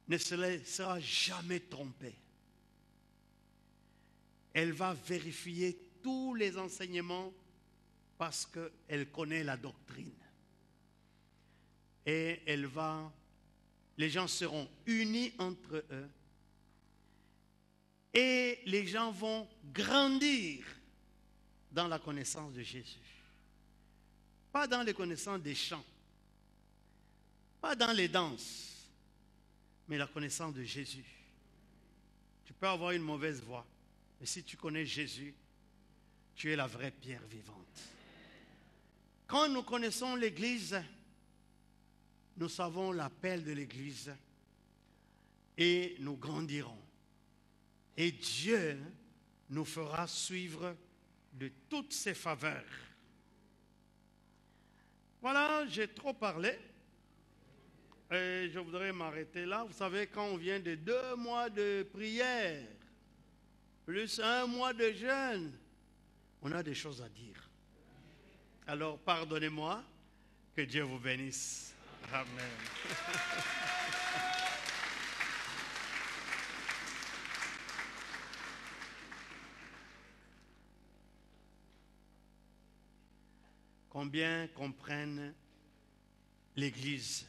ne se laissera jamais tromper. Elle va vérifier tous les enseignements parce qu'elle connaît la doctrine. Et les gens seront unis entre eux et les gens vont grandir dans la connaissance de Jésus. Pas dans les connaissances des chants, pas dans les danses, mais la connaissance de Jésus. Tu peux avoir une mauvaise voix, mais si tu connais Jésus, tu es la vraie pierre vivante. Quand nous connaissons l'Église, nous savons l'appel de l'Église et nous grandirons. Et Dieu nous fera suivre de toutes ses faveurs. Voilà, j'ai trop parlé. Et je voudrais m'arrêter là. Vous savez, quand on vient de 2 mois de prière, plus 1 mois de jeûne, on a des choses à dire. Alors, pardonnez-moi, que Dieu vous bénisse. Amen. Combien comprennent l'Église?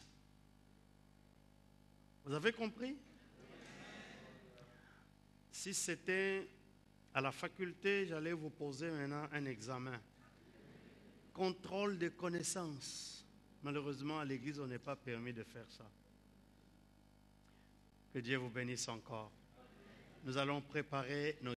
Vous avez compris? Si c'était à la faculté, j'allais vous poser maintenant un examen. Contrôle de connaissances. Malheureusement, à l'Église, on n'est pas permis de faire ça. Que Dieu vous bénisse encore. Nous allons préparer nos